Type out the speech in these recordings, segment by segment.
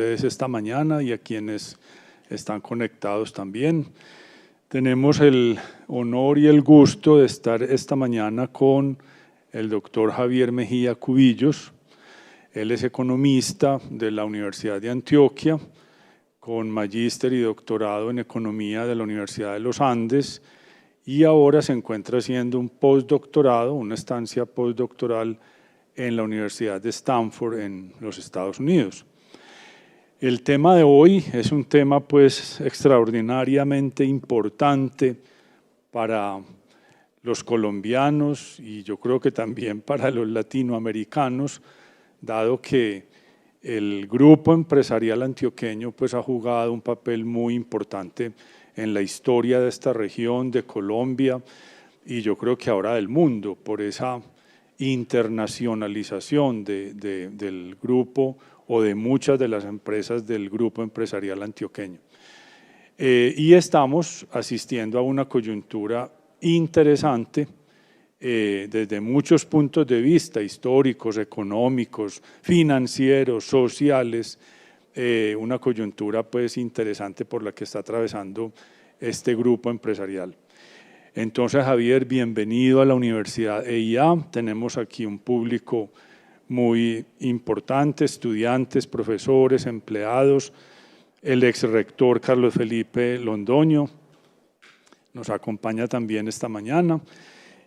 ustedes esta mañana y a quienes están conectados también. Tenemos el honor y el gusto de estar esta mañana con el doctor Javier Mejía Cubillos. Él es economista de la Universidad de Antioquia, con magíster y doctorado en economía de la Universidad de los Andes, y ahora se encuentra haciendo un postdoctorado, una estancia postdoctoral en la Universidad de Stanford en los Estados Unidos. El tema de hoy es un tema pues extraordinariamente importante para los colombianos y yo creo que también para los latinoamericanos, dado que el grupo empresarial antioqueño pues ha jugado un papel muy importante en la historia de esta región, de Colombia y yo creo que ahora del mundo, por esa internacionalización del grupo o de muchas de las empresas del grupo empresarial antioqueño. Y estamos asistiendo a una coyuntura interesante desde muchos puntos de vista, históricos, económicos, financieros, sociales, una coyuntura pues interesante por la que está atravesando este grupo empresarial. Entonces, Javier, bienvenido a la Universidad EIA. Tenemos aquí un público muy importante, estudiantes, profesores, empleados, el exrector Carlos Felipe Londoño nos acompaña también esta mañana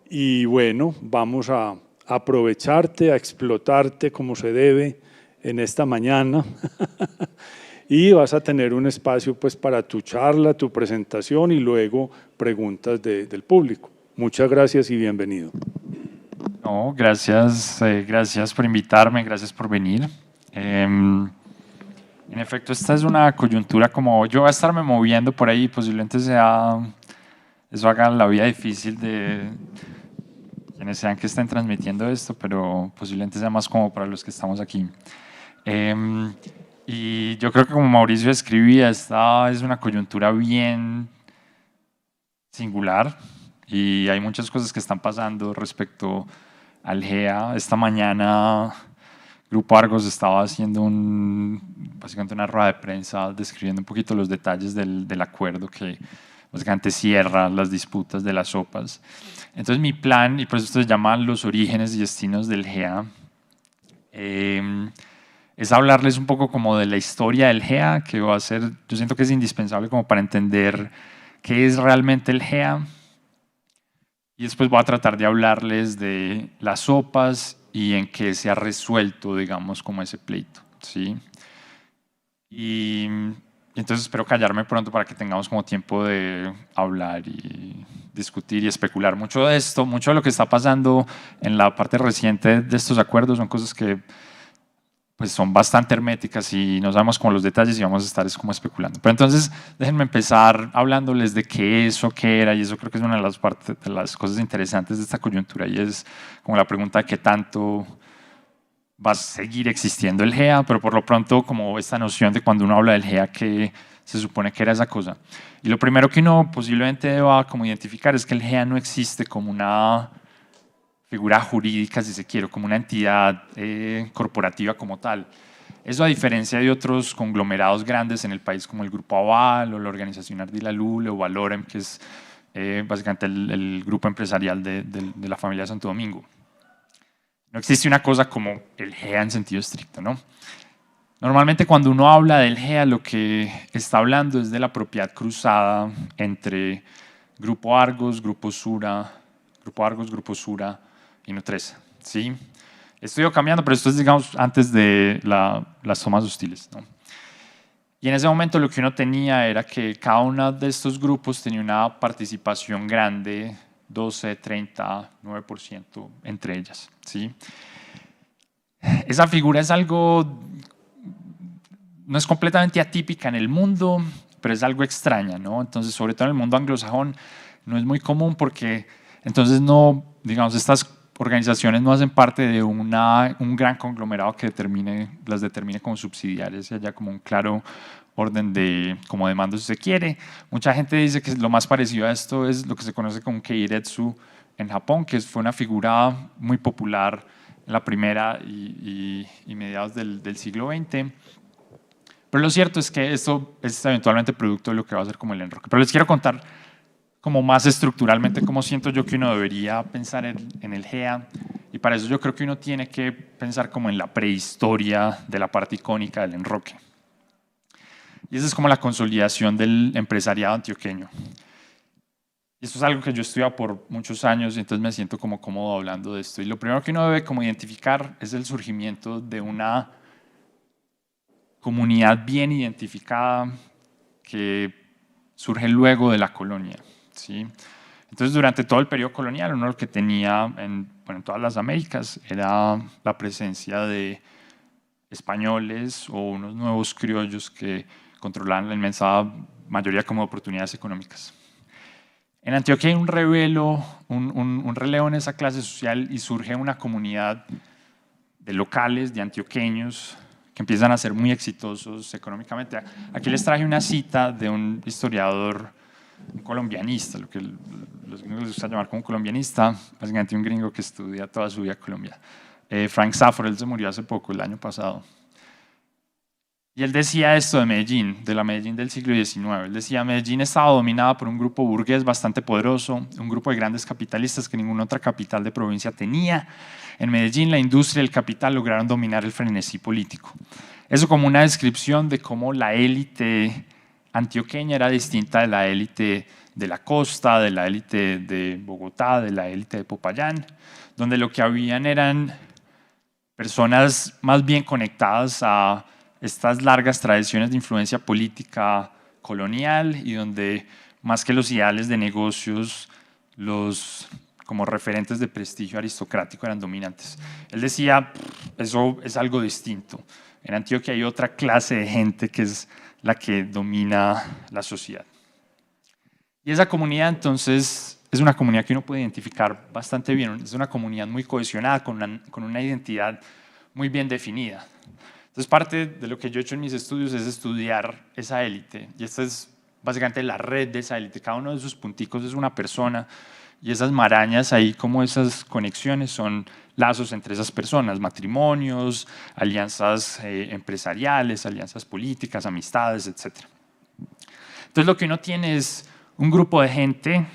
y bueno, vamos a aprovecharte, a explotarte como se debe en esta mañana y vas a tener un espacio pues para tu charla, tu presentación y luego preguntas del público. Muchas gracias y bienvenido. No, gracias, gracias por invitarme, gracias por venir. En efecto, esta es una coyuntura como yo voy a estarme moviendo por ahí, posiblemente eso haga la vida difícil de quienes sean que estén transmitiendo esto, pero posiblemente sea más como para los que estamos aquí. Y yo creo que como Mauricio escribía, esta es una coyuntura bien singular y hay muchas cosas que están pasando respecto al GEA. Esta mañana Grupo Argos estaba haciendo básicamente una rueda de prensa describiendo un poquito los detalles del acuerdo que básicamente cierra las disputas de las sopas. Entonces mi plan, y por eso se llaman los orígenes y destinos del GEA, es hablarles un poco como de la historia del GEA, que va a ser, yo siento que es indispensable como para entender qué es realmente el GEA. Y después voy a tratar de hablarles de las sopas y en qué se ha resuelto, digamos, como ese pleito, ¿sí? Y entonces espero callarme pronto para que tengamos como tiempo de hablar y discutir y especular. Mucho de esto, mucho de lo que está pasando en la parte reciente de estos acuerdos son cosas que pues son bastante herméticas y no sabemos como los detalles y vamos a estar como especulando. Pero entonces déjenme empezar hablándoles de qué es o qué era, y eso creo que es una de las cosas interesantes de esta coyuntura, y es como la pregunta de qué tanto va a seguir existiendo el GEA, pero por lo pronto como esta noción de cuando uno habla del GEA, que se supone que era esa cosa. Y lo primero que uno posiblemente va como identificar es que el GEA no existe como una figura jurídica, si se quiere, como una entidad corporativa como tal. Eso a diferencia de otros conglomerados grandes en el país como el Grupo Aval o la Organización Ardila Lule o Valorem, que es básicamente el grupo empresarial de la familia Santo Domingo. No existe una cosa como el GEA en sentido estricto, ¿no? Normalmente cuando uno habla del GEA lo que está hablando es de la propiedad cruzada entre Grupo Argos, Grupo Sura y Nutresa, ¿sí? Estoy cambiando, pero esto es, digamos, antes de las tomas hostiles, ¿no? Y en ese momento lo que uno tenía era que cada uno de estos grupos tenía una participación grande, 12, 30, 9% entre ellas, ¿sí? Esa figura es algo, no es completamente atípica en el mundo, pero es algo extraña, ¿no? Entonces, sobre todo en el mundo anglosajón, no es muy común porque entonces no, digamos, estas organizaciones no hacen parte de un gran conglomerado que las determine como subsidiarias y haya como un claro orden de como de mando si se quiere. Mucha gente dice que lo más parecido a esto es lo que se conoce como Keiretsu en Japón, que fue una figura muy popular en la primera y mediados del siglo XX, Pero lo cierto es que esto es eventualmente producto de lo que va a ser como el enroque. Pero les quiero contar como más estructuralmente cómo siento yo que uno debería pensar en el GEA, y para eso yo creo que uno tiene que pensar como en la prehistoria de la parte icónica del enroque. Y esa es como la consolidación del empresariado antioqueño. Y esto es algo que yo he estudiado por muchos años y entonces me siento como cómodo hablando de esto. Y lo primero que uno debe como identificar es el surgimiento de una comunidad bien identificada que surge luego de la colonia, ¿sí? Entonces, durante todo el periodo colonial, uno lo que tenía en todas las Américas era la presencia de españoles o unos nuevos criollos que controlaban la inmensa mayoría como oportunidades económicas. En Antioquia hay un relevo en esa clase social y surge una comunidad de locales, de antioqueños, que empiezan a ser muy exitosos económicamente. Aquí les traje una cita de un historiador, un colombianista, lo que los gringos les gusta llamar como colombianista, básicamente un gringo que estudia toda su vida Colombia. Frank Safford, él se murió hace poco, el año pasado. Y él decía esto de Medellín, de la Medellín del siglo XIX. Él decía, Medellín estaba dominada por un grupo burgués bastante poderoso, un grupo de grandes capitalistas que ninguna otra capital de provincia tenía. En Medellín la industria y el capital lograron dominar el frenesí político. Eso como una descripción de cómo la élite antioqueña era distinta de la élite de la costa, de la élite de Bogotá, de la élite de Popayán, donde lo que habían eran personas más bien conectadas a estas largas tradiciones de influencia política colonial y donde más que los ideales de negocios, los como referentes de prestigio aristocrático eran dominantes. Él decía, eso es algo distinto. En Antioquia hay otra clase de gente que es la que domina la sociedad. Y esa comunidad entonces es una comunidad que uno puede identificar bastante bien. Es una comunidad muy cohesionada, con una identidad muy bien definida. Entonces, parte de lo que yo he hecho en mis estudios es estudiar esa élite. Y esta es básicamente la red de esa élite. Cada uno de esos punticos es una persona. Y esas marañas ahí, como esas conexiones, son lazos entre esas personas, matrimonios, alianzas empresariales, alianzas políticas, amistades, etc. Entonces, lo que uno tiene es un grupo de gente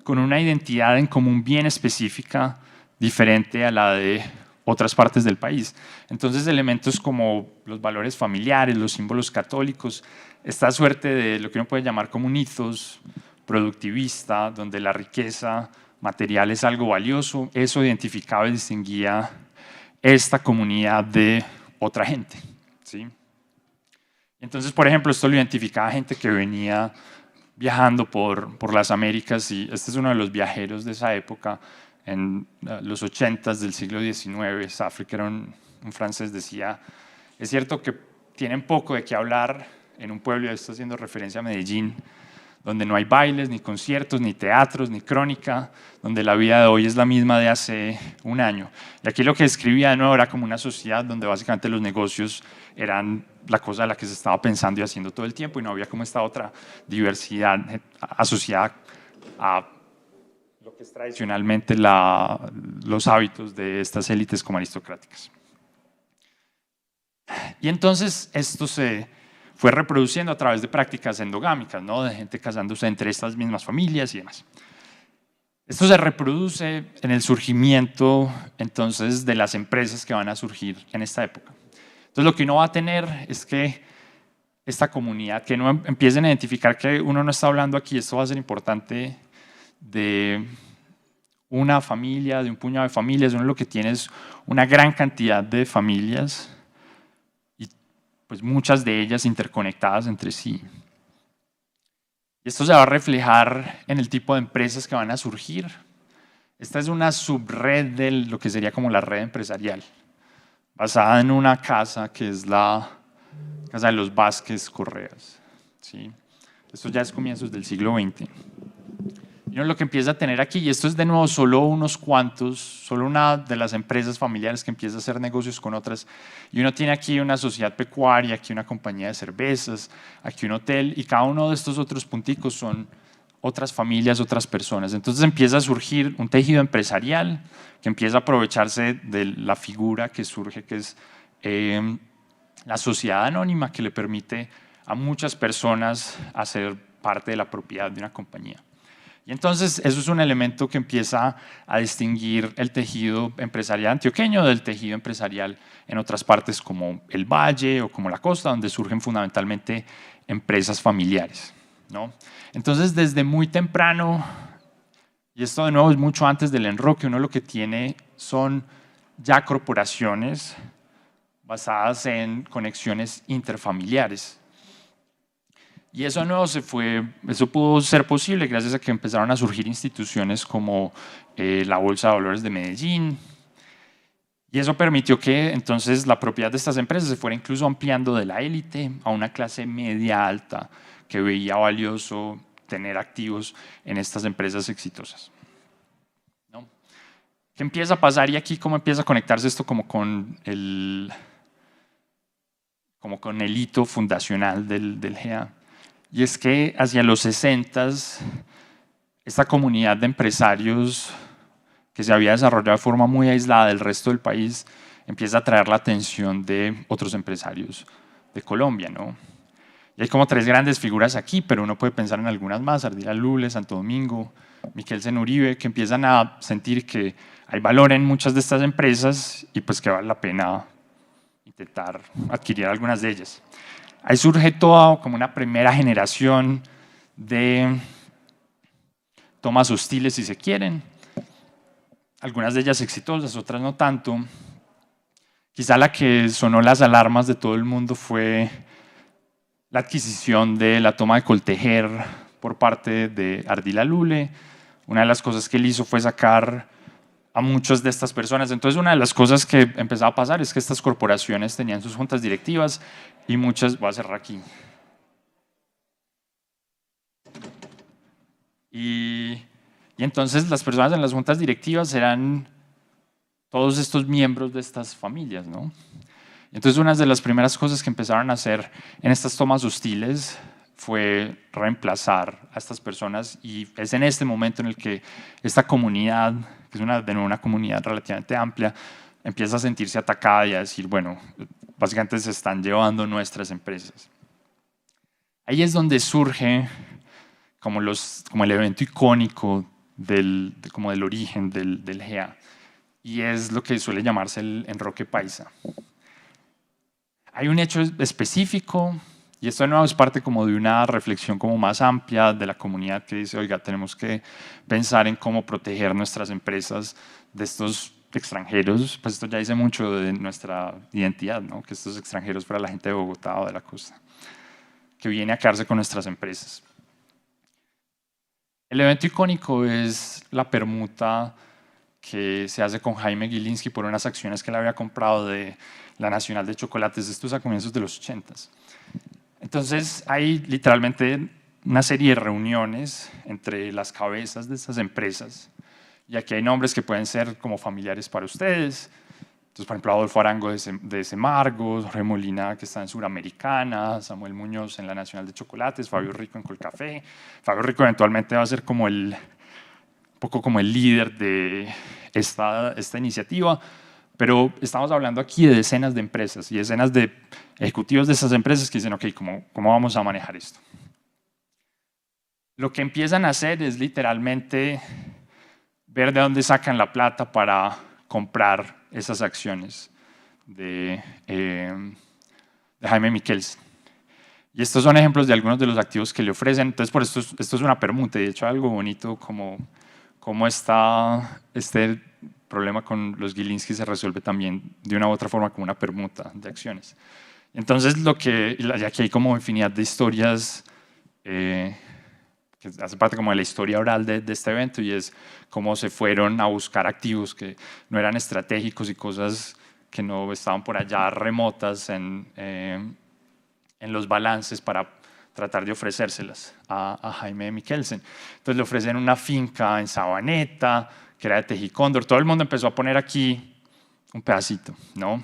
con una identidad en común bien específica, diferente a la de otras partes del país. Entonces, elementos como los valores familiares, los símbolos católicos, esta suerte de lo que uno puede llamar como un ethos productivista, donde la riqueza material es algo valioso, eso identificaba y distinguía esta comunidad de otra gente, ¿sí? Entonces, por ejemplo, esto lo identificaba gente que venía viajando por las Américas, y este es uno de los viajeros de esa época, en los 80s del siglo XIX, Safric, era un francés, decía, es cierto que tienen poco de qué hablar en un pueblo, y esto haciendo referencia a Medellín, donde no hay bailes, ni conciertos, ni teatros, ni crónica, donde la vida de hoy es la misma de hace un año. Y aquí lo que describía de nuevo era como una sociedad donde básicamente los negocios eran la cosa a la que se estaba pensando y haciendo todo el tiempo, y no había como esta otra diversidad asociada a lo que es tradicionalmente los hábitos de estas élites como aristocráticas. Y entonces esto se fue reproduciendo a través de prácticas endogámicas, ¿no? De gente casándose entre estas mismas familias y demás. Esto se reproduce en el surgimiento entonces de las empresas que van a surgir en esta época. Entonces, lo que uno va a tener es que esta comunidad, que no empiecen a identificar que uno no está hablando aquí, esto va a ser importante, de una familia, de un puñado de familias. Uno lo que tiene es una gran cantidad de familias y pues muchas de ellas interconectadas entre sí. Y esto se va a reflejar en el tipo de empresas que van a surgir. Esta es una subred de lo que sería como la red empresarial, basada en una casa que es la casa de los Vázquez Correas, ¿sí? Esto ya es comienzos del siglo XX. Y uno lo que empieza a tener aquí, y esto es de nuevo solo unos cuantos, solo una de las empresas familiares que empieza a hacer negocios con otras, y uno tiene aquí una sociedad pecuaria, aquí una compañía de cervezas, aquí un hotel, y cada uno de estos otros punticos son otras familias, otras personas. Entonces empieza a surgir un tejido empresarial que empieza a aprovecharse de la figura que surge, que es la sociedad anónima que le permite a muchas personas hacer parte de la propiedad de una compañía. Y entonces eso es un elemento que empieza a distinguir el tejido empresarial antioqueño del tejido empresarial en otras partes como el Valle o como la costa, donde surgen fundamentalmente empresas familiares, ¿no? Entonces desde muy temprano, y esto de nuevo es mucho antes del enroque, uno lo que tiene son ya corporaciones basadas en conexiones interfamiliares. Y eso nuevo eso pudo ser posible gracias a que empezaron a surgir instituciones como la Bolsa de Valores de Medellín. Y eso permitió que entonces la propiedad de estas empresas se fuera incluso ampliando de la élite a una clase media alta que veía valioso tener activos en estas empresas exitosas, ¿no? ¿Qué empieza a pasar y aquí cómo empieza a conectarse esto como con el hito fundacional del GEA? Y es que hacia los 60s, esta comunidad de empresarios que se había desarrollado de forma muy aislada del resto del país empieza a atraer la atención de otros empresarios de Colombia, ¿no? Y hay como 3 grandes figuras aquí, pero uno puede pensar en algunas más: Ardila Lule, Santo Domingo, Miquelsen Uribe, que empiezan a sentir que hay valor en muchas de estas empresas y pues que vale la pena intentar adquirir algunas de ellas. Ahí surge toda como una primera generación de tomas hostiles, si se quieren. Algunas de ellas exitosas, otras no tanto. Quizá la que sonó las alarmas de todo el mundo fue la adquisición de la toma de Coltejer por parte de Ardila Lule. Una de las cosas que él hizo fue sacar a muchas de estas personas. Entonces, una de las cosas que empezaba a pasar es que estas corporaciones tenían sus juntas directivas y muchas, voy a cerrar aquí. Y entonces las personas en las juntas directivas eran todos estos miembros de estas familias, ¿no? Entonces, una de las primeras cosas que empezaron a hacer en estas tomas hostiles fue reemplazar a estas personas, y es en este momento en el que esta comunidad, que es de nuevo una comunidad relativamente amplia, empieza a sentirse atacada y a decir, bueno, básicamente se están llevando nuestras empresas. Ahí es donde surge como el evento icónico del origen del GEA, y es lo que suele llamarse el enroque paisa. Hay un hecho específico, y esto de nuevo es parte como de una reflexión como más amplia de la comunidad que dice, oiga, tenemos que pensar en cómo proteger nuestras empresas de estos extranjeros. Pues esto ya dice mucho de nuestra identidad, ¿no? Que estos extranjeros para la gente de Bogotá o de la costa, que viene a quedarse con nuestras empresas. El evento icónico es la permuta que se hace con Jaime Gilinski por unas acciones que él había comprado de la Nacional de Chocolates. Esto es a comienzos de los 80s. Entonces hay literalmente una serie de reuniones entre las cabezas de estas empresas, y aquí hay nombres que pueden ser como familiares para ustedes. Entonces, por ejemplo, Adolfo Arango de Semargos, Jorge Molina, que está en Suramericana, Samuel Muñoz en la Nacional de Chocolates, Fabio Rico en Colcafé. Fabio Rico eventualmente va a ser como un poco como el líder de esta iniciativa, pero estamos hablando aquí de decenas de empresas y decenas de ejecutivos de esas empresas que dicen, ok, ¿cómo vamos a manejar esto? Lo que empiezan a hacer es literalmente ver de dónde sacan la plata para comprar esas acciones de Jaime Miquelsen. Y estos son ejemplos de algunos de los activos que le ofrecen. Entonces, por esto es una permuta. De hecho, algo bonito como está este problema con los Gilinski se resuelve también de una u otra forma como una permuta de acciones. Entonces, y aquí hay como infinidad de historias que hace parte como de la historia oral de este evento, y es cómo se fueron a buscar activos que no eran estratégicos y cosas que no estaban por allá remotas en los balances para tratar de ofrecérselas a Jaime Miquelsen. Entonces le ofrecen una finca en Sabaneta, que era de Tejicóndor. Todo el mundo empezó a poner aquí un pedacito, ¿no?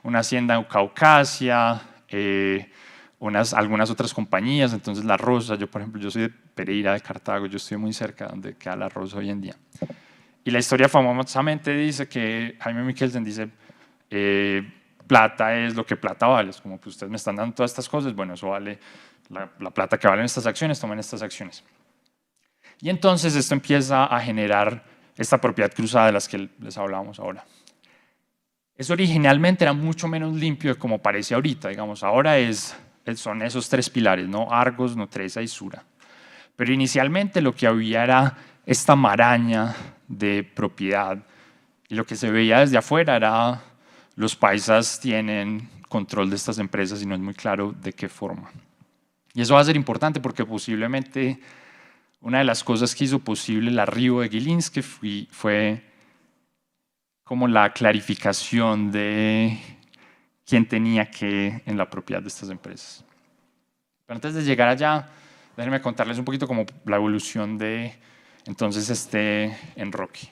Una hacienda en Caucasia, algunas otras compañías. Entonces La Rosa, yo por ejemplo, yo soy de Pereira, de Cartago, yo estoy muy cerca de donde queda La Rosa hoy en día. Y la historia famosamente dice que Jaime Miquelsen dice, plata es lo que plata vale. Es como que ustedes me están dando todas estas cosas, bueno, eso vale la plata que valen estas acciones, tomen estas acciones. Y entonces esto empieza a generar esta propiedad cruzada de las que les hablábamos ahora. Eso originalmente era mucho menos limpio de como parece ahorita, digamos, ahora son esos tres pilares, ¿no? Argos, Nutresa y Sura. Pero inicialmente lo que había era esta maraña de propiedad y lo que se veía desde afuera era los paisas tienen control de estas empresas y no es muy claro de qué forma. Y eso va a ser importante porque posiblemente una de las cosas que hizo posible el arribo de Gilinski fue como la clarificación de quién tenía qué en la propiedad de estas empresas. Pero antes de llegar allá, déjenme contarles un poquito como la evolución de entonces este enroque.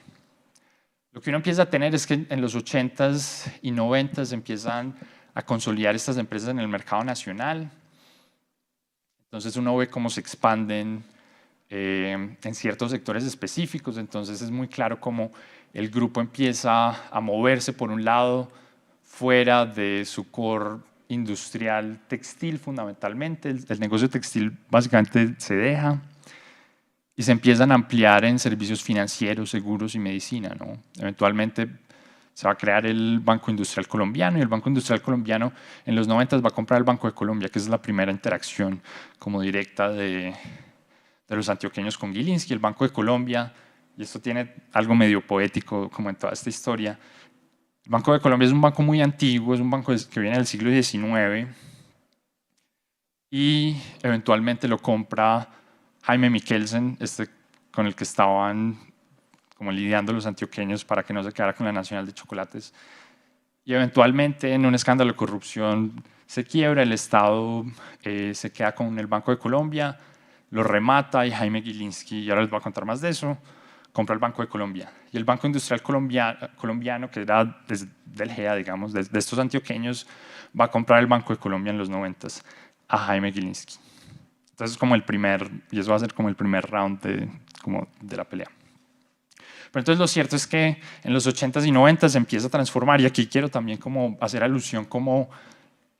Lo que uno empieza a tener es que en los 80s y 90s empiezan a consolidar estas empresas en el mercado nacional. Entonces uno ve cómo se expanden en ciertos sectores específicos. Entonces es muy claro cómo el grupo empieza a moverse por un lado fuera de su core industrial textil fundamentalmente. El negocio textil básicamente se deja y se empiezan a ampliar en servicios financieros, seguros y medicina, ¿no? Eventualmente se va a crear el Banco Industrial Colombiano y el Banco Industrial Colombiano en los 90 va a comprar el Banco de Colombia, que es la primera interacción como directa de los antioqueños con Gilinski. El Banco de Colombia, y esto tiene algo medio poético como en toda esta historia, el Banco de Colombia es un banco muy antiguo, es un banco que viene del siglo XIX y eventualmente lo compra Jaime Mikkelsen, con el que estaban como lidiando los antioqueños para que no se quedara con la Nacional de Chocolates. Y eventualmente en un escándalo de corrupción se quiebra, el Estado se queda con el Banco de Colombia, lo remata y Jaime Gilinski, y ahora les voy a contar más de eso, compra el Banco de Colombia. Y el Banco Industrial Colombiano, que era del GEA, digamos, de estos antioqueños, va a comprar el Banco de Colombia en los 90s a Jaime Gilinski. Entonces, como y eso va a ser como el primer round de la pelea. Pero entonces lo cierto es que en los 80s y 90s se empieza a transformar, y aquí quiero también como hacer alusión como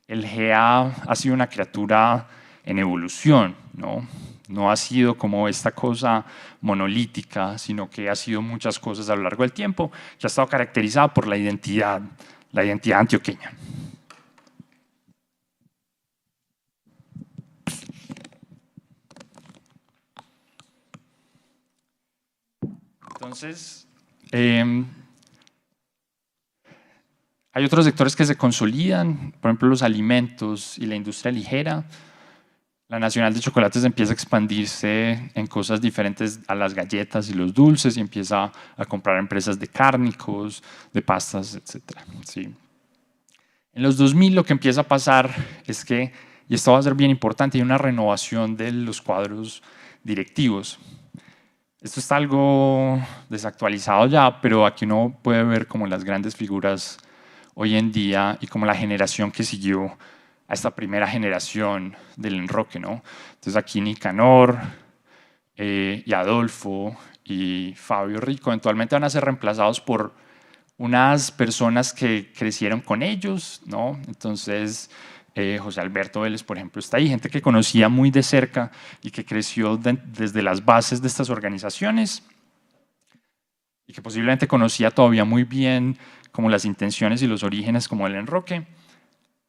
el GEA ha sido una criatura en evolución, ¿no? No ha sido como esta cosa monolítica, sino que ha sido muchas cosas a lo largo del tiempo, que ha estado caracterizada por la identidad antioqueña. Entonces, hay otros sectores que se consolidan, por ejemplo, los alimentos y la industria ligera. La Nacional de Chocolates empieza a expandirse en cosas diferentes a las galletas y los dulces y empieza a comprar empresas de cárnicos, de pastas, etc. Sí. En los 2000 lo que empieza a pasar es que, y esto va a ser bien importante, hay una renovación de los cuadros directivos. Esto está algo desactualizado ya, pero aquí uno puede ver como las grandes figuras hoy en día y como la generación que siguió a esta primera generación del enroque, ¿no? Entonces aquí Nicanor y Adolfo y Fabio Rico eventualmente van a ser reemplazados por unas personas que crecieron con ellos, ¿no? Entonces José Alberto Vélez, por ejemplo, está ahí, gente que conocía muy de cerca y que creció desde las bases de estas organizaciones y que posiblemente conocía todavía muy bien como las intenciones y los orígenes como el enroque.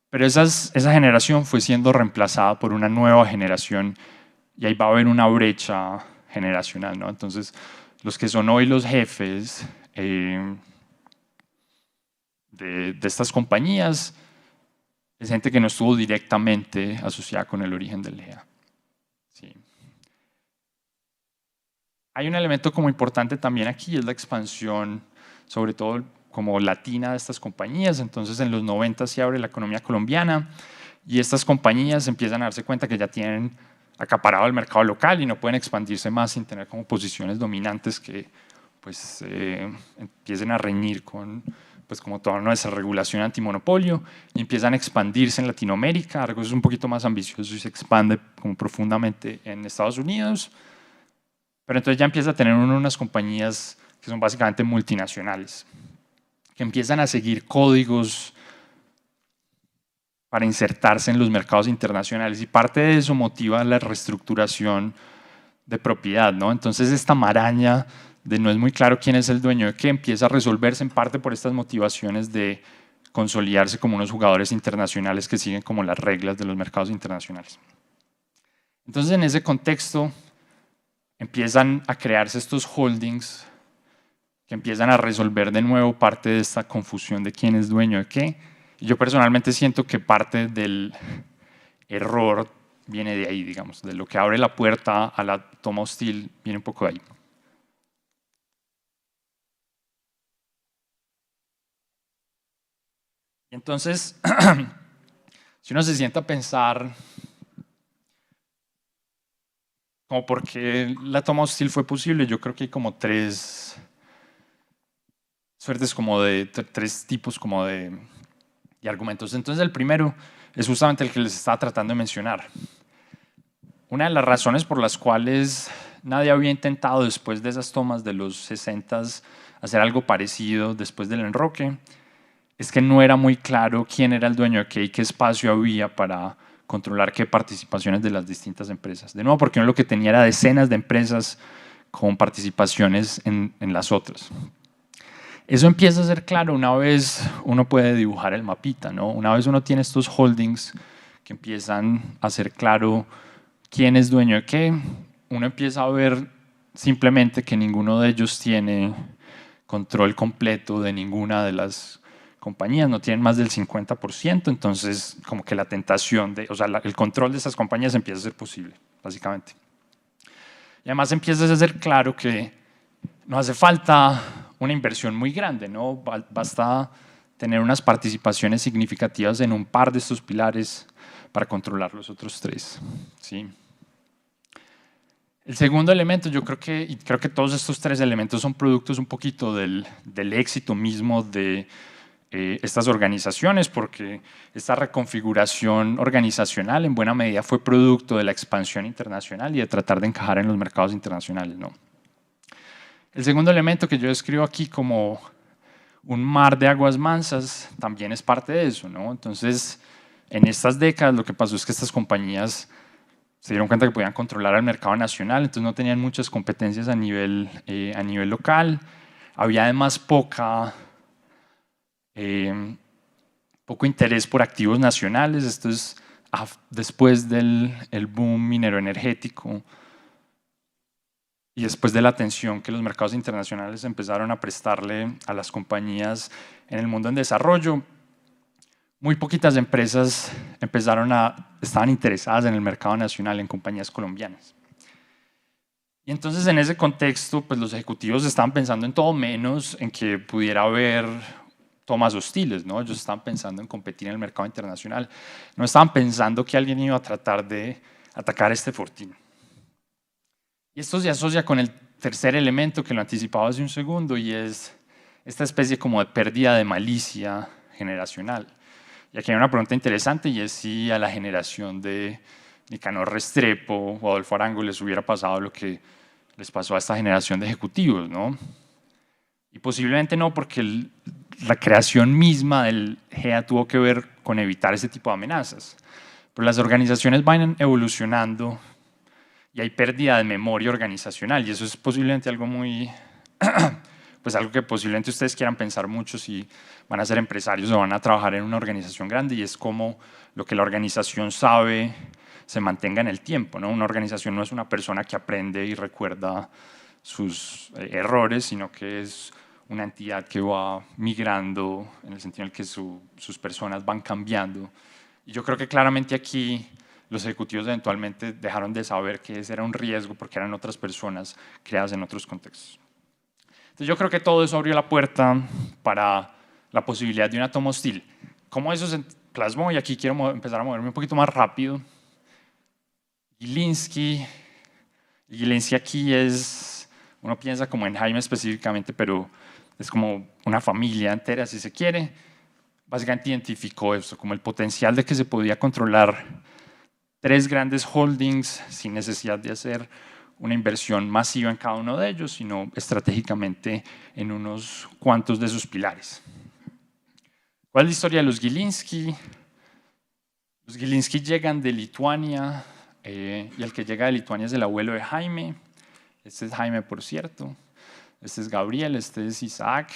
Pero esa generación fue siendo reemplazada por una nueva generación y ahí va a haber una brecha generacional, ¿no? Entonces, los que son hoy los jefes de estas compañías es gente que no estuvo directamente asociada con el origen del GEA. Sí. Hay un elemento como importante también aquí, es la expansión, sobre todo como latina de estas compañías. Entonces en los 90 se abre la economía colombiana y estas compañías empiezan a darse cuenta que ya tienen acaparado el mercado local y no pueden expandirse más sin tener como posiciones dominantes que pues empiecen a reñir con pues como toda nuestra regulación antimonopolio y empiezan a expandirse en Latinoamérica. Argos es un poquito más ambicioso y se expande como profundamente en Estados Unidos, pero entonces ya empieza a tener unas compañías que son básicamente multinacionales, que empiezan a seguir códigos para insertarse en los mercados internacionales, y parte de eso motiva la reestructuración de propiedad, ¿no? Entonces esta maraña de no es muy claro quién es el dueño de qué empieza a resolverse en parte por estas motivaciones de consolidarse como unos jugadores internacionales que siguen como las reglas de los mercados internacionales. Entonces en ese contexto empiezan a crearse estos holdings que empiezan a resolver de nuevo parte de esta confusión de quién es dueño de qué. Y yo personalmente siento que parte del error viene de ahí, digamos, de lo que abre la puerta a la toma hostil, viene un poco de ahí. Y entonces, si uno se sienta a pensar como por qué la toma hostil fue posible, yo creo que hay como tres suertes, como de tres tipos como de argumentos. Entonces el primero es justamente el que les estaba tratando de mencionar. Una de las razones por las cuales nadie había intentado después de esas tomas de los 60s hacer algo parecido después del enroque es que no era muy claro quién era el dueño de qué y qué espacio había para controlar qué participaciones de las distintas empresas. De nuevo, porque uno lo que tenía era decenas de empresas con participaciones en las otras. Eso empieza a ser claro una vez uno puede dibujar el mapita, ¿no? Una vez uno tiene estos holdings que empiezan a ser claro quién es dueño de qué, uno empieza a ver simplemente que ninguno de ellos tiene control completo de ninguna de las compañías, no tienen más del 50%, entonces como que la tentación de, o sea, el control de esas compañías empieza a ser posible, básicamente. Y además empieza a ser claro que no hace falta una inversión muy grande, ¿no? Basta tener unas participaciones significativas en un par de estos pilares para controlar los otros tres, ¿sí? El segundo elemento, yo creo que todos estos tres elementos son productos un poquito del éxito mismo de estas organizaciones, porque esta reconfiguración organizacional en buena medida fue producto de la expansión internacional y de tratar de encajar en los mercados internacionales, ¿no? El segundo elemento que yo describo aquí como un mar de aguas mansas también es parte de eso, ¿no? Entonces, en estas décadas lo que pasó es que estas compañías se dieron cuenta que podían controlar el mercado nacional, entonces no tenían muchas competencias a nivel local. Había además poco interés por activos nacionales. Esto es después del boom minero energético y después de la atención que los mercados internacionales empezaron a prestarle a las compañías en el mundo en desarrollo. Muy poquitas empresas estaban interesadas en el mercado nacional, en compañías colombianas. Y entonces en ese contexto, pues los ejecutivos estaban pensando en todo menos en que pudiera haber tomas hostiles, ¿no? Ellos estaban pensando en competir en el mercado internacional. No estaban pensando que alguien iba a tratar de atacar este fortín. Y esto se asocia con el tercer elemento que lo anticipaba hace un segundo, y es esta especie como de pérdida de malicia generacional. Y aquí hay una pregunta interesante, y es si a la generación de Nicanor Restrepo o Adolfo Arango les hubiera pasado lo que les pasó a esta generación de ejecutivos, ¿no? Y posiblemente no, porque la creación misma del GEA tuvo que ver con evitar ese tipo de amenazas. Pero las organizaciones van evolucionando y hay pérdida de memoria organizacional, y eso es posiblemente algo muy pues algo que posiblemente ustedes quieran pensar mucho si van a ser empresarios o van a trabajar en una organización grande, y es cómo lo que la organización sabe se mantenga en el tiempo, ¿no? Una organización no es una persona que aprende y recuerda sus errores, sino que es una entidad que va migrando en el sentido en el que sus personas van cambiando. Y yo creo que claramente aquí los ejecutivos eventualmente dejaron de saber que ese era un riesgo porque eran otras personas creadas en otros contextos. Entonces yo creo que todo eso abrió la puerta para la posibilidad de una toma hostil. ¿Cómo eso se plasmó? Y aquí quiero empezar a moverme un poquito más rápido. Gilinski aquí es, uno piensa como en Jaime específicamente, pero es como una familia entera, si se quiere. Básicamente identificó eso como el potencial de que se podía controlar tres grandes holdings sin necesidad de hacer una inversión masiva en cada uno de ellos, sino estratégicamente en unos cuantos de sus pilares. ¿Cuál es la historia de los Gilinski? Los Gilinski llegan de Lituania y el que llega de Lituania es el abuelo de Jaime. Este es Jaime, por cierto. Este es Gabriel, este es Isaac.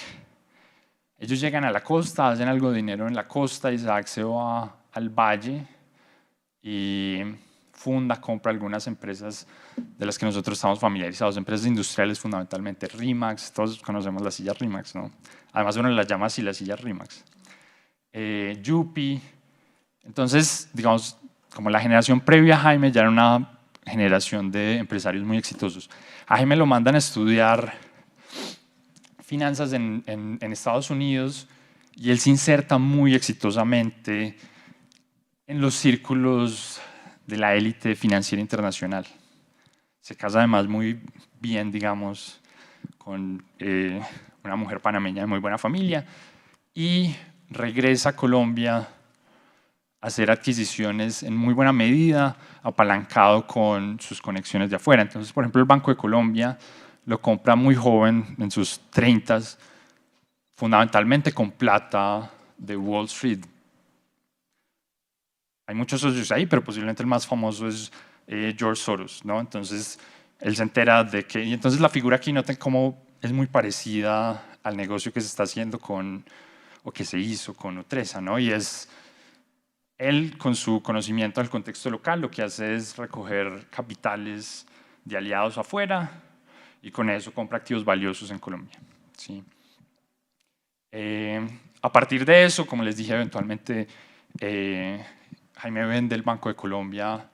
Ellos llegan a la costa, hacen algo de dinero en la costa. Isaac se va al valle y compra algunas empresas de las que nosotros estamos familiarizados, empresas industriales fundamentalmente, Rimax, todos conocemos las sillas Rimax, ¿no? Además uno las llama así las sillas Rimax. Yupi. Entonces, digamos, como la generación previa a Jaime ya era una generación de empresarios muy exitosos. A Jaime lo mandan a estudiar finanzas en Estados Unidos y él se inserta muy exitosamente en los círculos de la élite financiera internacional. Se casa además muy bien, digamos, con una mujer panameña de muy buena familia y regresa a Colombia a hacer adquisiciones en muy buena medida, apalancado con sus conexiones de afuera. Entonces, por ejemplo, el Banco de Colombia lo compra muy joven, en sus 30s, fundamentalmente con plata de Wall Street. Hay muchos socios ahí, pero posiblemente el más famoso es George Soros, ¿no? Entonces, él se entera de que... Y entonces la figura aquí, noten cómo es muy parecida al negocio que se está haciendo o que se hizo con Nutresa, ¿no? Y es... Él, con su conocimiento del contexto local, lo que hace es recoger capitales de aliados afuera y con eso compra activos valiosos en Colombia, ¿sí? A partir de eso, como les dije, eventualmente Jaime vende el Banco de Colombia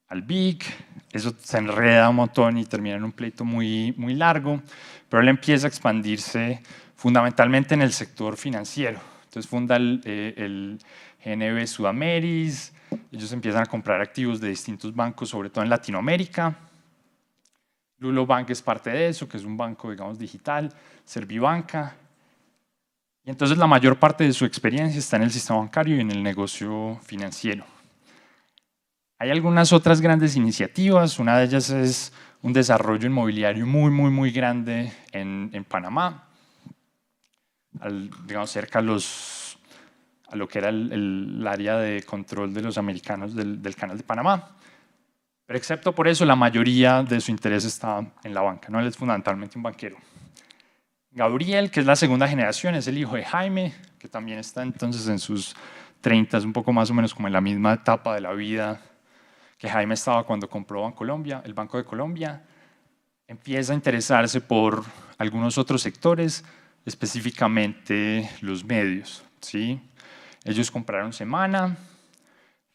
al BIC, eso se enreda un montón y termina en un pleito muy, muy largo, pero él empieza a expandirse fundamentalmente en el sector financiero. Entonces funda el GNB Sudameris, ellos empiezan a comprar activos de distintos bancos, sobre todo en Latinoamérica. Lulo Bank es parte de eso, que es un banco, digamos, digital, Servibanca. Y entonces la mayor parte de su experiencia está en el sistema bancario y en el negocio financiero. Hay algunas otras grandes iniciativas, una de ellas es un desarrollo inmobiliario muy, muy, muy grande en Panamá, digamos, cerca a lo que era el área de control de los americanos del Canal de Panamá. Pero excepto por eso, la mayoría de su interés está en la banca, ¿no? Él es fundamentalmente un banquero. Gabriel, que es la segunda generación, es el hijo de Jaime, que también está entonces en sus 30, un poco más o menos como en la misma etapa de la vida que Jaime estaba cuando compró Bancolombia, el Banco de Colombia. Empieza a interesarse por algunos otros sectores, específicamente los medios, ¿sí? Ellos compraron Semana,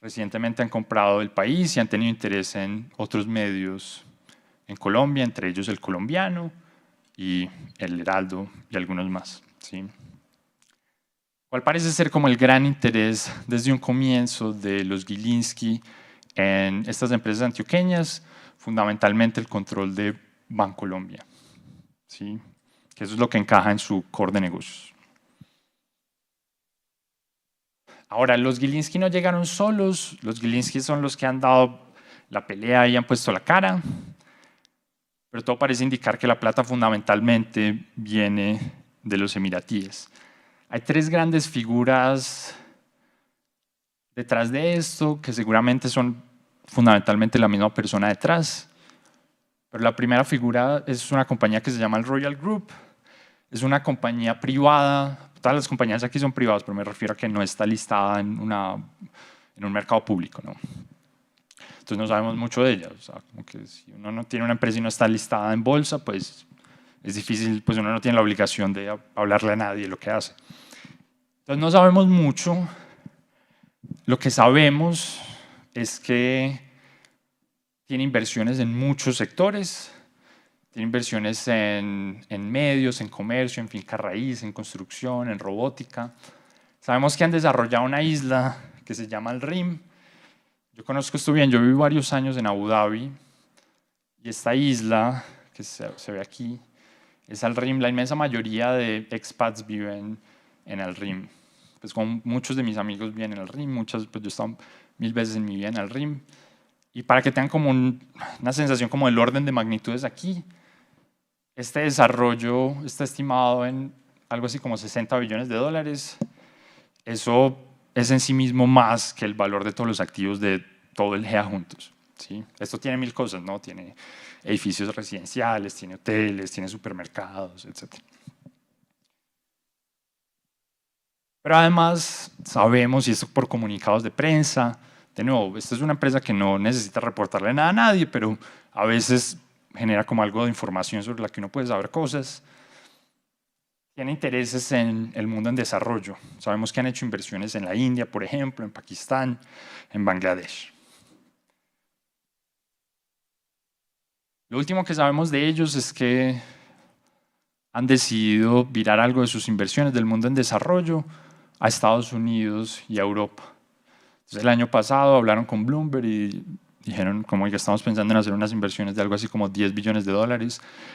recientemente han comprado El País y han tenido interés en otros medios en Colombia, entre ellos El Colombiano y El Heraldo y algunos más, ¿sí? ¿Cuál parece ser como el gran interés desde un comienzo de los Gilinski en estas empresas antioqueñas? Fundamentalmente el control de Bancolombia, ¿sí? Que eso es lo que encaja en su core de negocios. Ahora, los Gilinski no llegaron solos, los Gilinski son los que han dado la pelea y han puesto la cara, pero todo parece indicar que la plata fundamentalmente viene de los emiratíes. Hay tres grandes figuras detrás de esto, que seguramente son fundamentalmente la misma persona detrás. Pero la primera figura es una compañía que se llama el Royal Group. Es una compañía privada. Todas las compañías aquí son privadas, pero me refiero a que no está listada en un mercado público, ¿no? Entonces no sabemos mucho de ella. O sea, como que si uno no tiene una empresa y no está listada en bolsa, pues es difícil, pues uno no tiene la obligación de hablarle a nadie de lo que hace. Entonces no sabemos mucho. Lo que sabemos es que tiene inversiones en muchos sectores, tiene inversiones en medios, en comercio, en finca raíz, en construcción, en robótica. Sabemos que han desarrollado una isla que se llama el RIM. Yo conozco esto bien, yo viví varios años en Abu Dhabi y esta isla, que se ve aquí, es el RIM. La inmensa mayoría de expats viven en el RIM. Pues como muchos de mis amigos viven en el RIM, pues yo he estado 1000 veces en mi vida en el RIM. Y para que tengan como una sensación como del orden de magnitudes aquí, este desarrollo está estimado en algo así como $60 billones. Eso es en sí mismo más que el valor de todos los activos de todo el GEA juntos. ¿Sí? Esto tiene 1000 cosas, ¿no? Tiene edificios residenciales, tiene hoteles, tiene supermercados, etc. Pero además sabemos, y esto por comunicados de prensa, de nuevo, esta es una empresa que no necesita reportarle nada a nadie, pero a veces genera como algo de información sobre la que uno puede saber cosas. Tiene intereses en el mundo en desarrollo. Sabemos que han hecho inversiones en la India, por ejemplo, en Pakistán, en Bangladesh. Lo último que sabemos de ellos es que han decidido virar algo de sus inversiones del mundo en desarrollo a Estados Unidos y a Europa. Entonces, el año pasado hablaron con Bloomberg y dijeron como que estamos pensando en hacer unas inversiones de algo así como $10 billones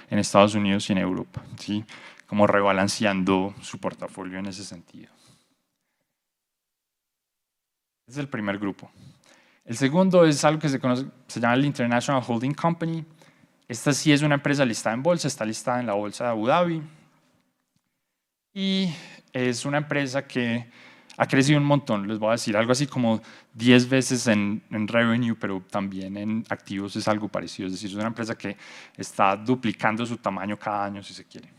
en Estados Unidos y en Europa, ¿sí? Como rebalanceando su portafolio en ese sentido. Ese es el primer grupo. El segundo es algo que se llama el International Holding Company. Esta sí es una empresa listada en bolsa, está listada en la bolsa de Abu Dhabi. Y es una empresa que ha crecido un montón, les voy a decir, algo así como 10 veces en revenue, pero también en activos es algo parecido. Es decir, es una empresa que está duplicando su tamaño cada año, si se quiere.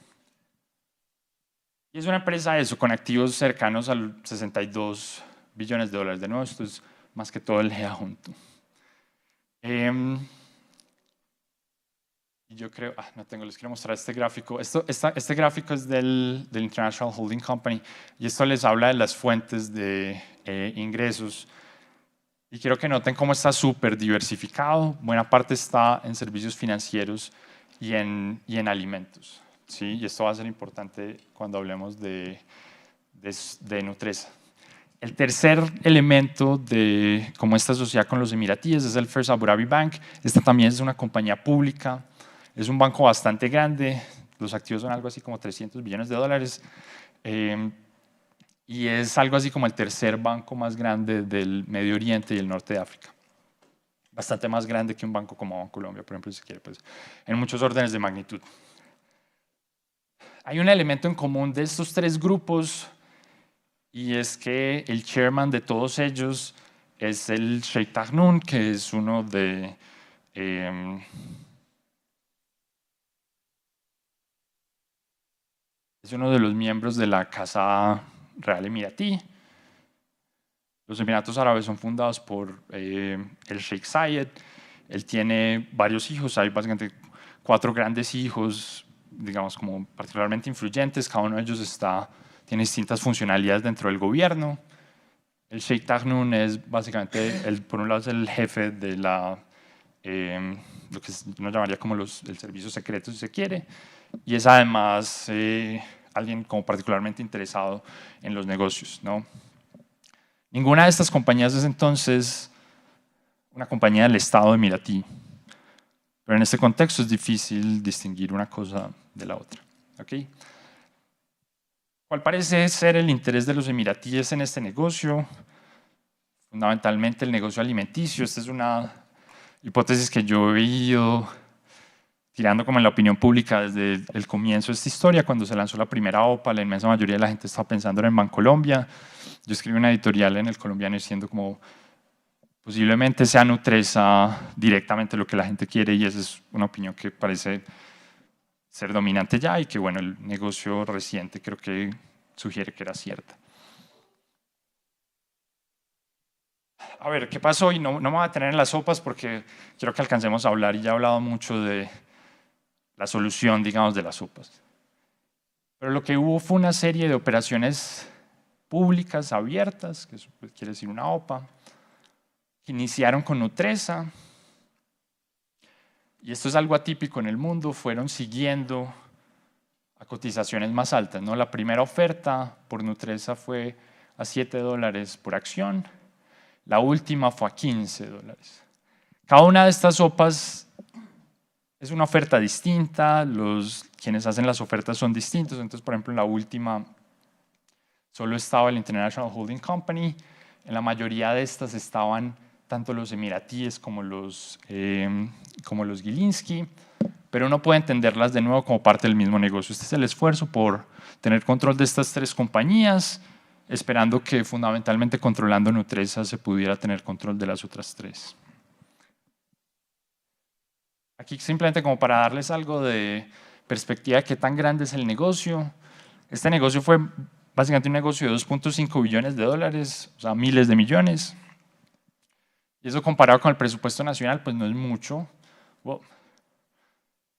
Y es una empresa eso, con activos cercanos a $62 billones. De nuevo, esto es más que todo el GEA junto. Yo creo, no tengo, les quiero mostrar este gráfico. Este gráfico es del International Holding Company y esto les habla de las fuentes de ingresos. Y quiero que noten cómo está súper diversificado. Buena parte está en servicios financieros y en alimentos. ¿Sí? Y esto va a ser importante cuando hablemos de Nutresa. El tercer elemento de cómo esta sociedad con los emiratíes es el First Abu Dhabi Bank. Esta también es una compañía pública. Es un banco bastante grande, los activos son algo así como $300 billones, y es algo así como el tercer banco más grande del Medio Oriente y el Norte de África. Bastante más grande que un banco como Colombia, por ejemplo, si quiere, pues, en muchos órdenes de magnitud. Hay un elemento en común de estos tres grupos y es que el chairman de todos ellos es el Sheikh Tahnoun, que es uno de... es uno de los miembros de la Casa Real Emiratí. Los Emiratos Árabes son fundados por el Sheikh Zayed. Él tiene varios hijos, hay básicamente 4 grandes hijos, digamos como particularmente influyentes. Cada uno de ellos tiene distintas funcionalidades dentro del gobierno. El Sheikh Tahnoun es básicamente, por un lado es el jefe de lo que uno llamaría como el servicio secreto, si se quiere, y es además alguien como particularmente interesado en los negocios, ¿no? Ninguna de estas compañías es entonces una compañía del Estado emiratí, pero en este contexto es difícil distinguir una cosa de la otra, ¿okay? ¿Cuál parece ser el interés de los emiratíes en este negocio? Fundamentalmente el negocio alimenticio. Esta es una hipótesis que yo he ido tirando como en la opinión pública desde el comienzo de esta historia. Cuando se lanzó la primera OPA, la inmensa mayoría de la gente estaba pensando en Bancolombia. Yo escribí una editorial en El Colombiano diciendo como posiblemente sea Nutresa directamente lo que la gente quiere, y esa es una opinión que parece ser dominante ya y que bueno, el negocio reciente creo que sugiere que era cierta. A ver, ¿qué pasó? Y no me voy a tener en las sopas porque quiero que alcancemos a hablar y ya he hablado mucho de la solución, digamos, de las sopas. Pero lo que hubo fue una serie de operaciones públicas, abiertas, que eso quiere decir una OPA, que iniciaron con Nutresa, y esto es algo atípico en el mundo, fueron siguiendo a cotizaciones más altas, ¿no? La primera oferta por Nutresa fue a $7 por acción, la última fue a $15. Cada una de estas OPAs es una oferta distinta, quienes hacen las ofertas son distintos. Entonces, por ejemplo, en la última solo estaba el International Holding Company. En la mayoría de estas estaban tanto los emiratíes como los Gilinski, pero uno puede entenderlas de nuevo como parte del mismo negocio. Este es el esfuerzo por tener control de estas 3 compañías, esperando que fundamentalmente controlando Nutresa se pudiera tener control de las otras tres. Aquí simplemente como para darles algo de perspectiva de qué tan grande es el negocio. Este negocio fue básicamente un negocio de 2.5 billones de dólares, o sea, miles de millones. Y eso comparado con el presupuesto nacional, pues no es mucho. Wow.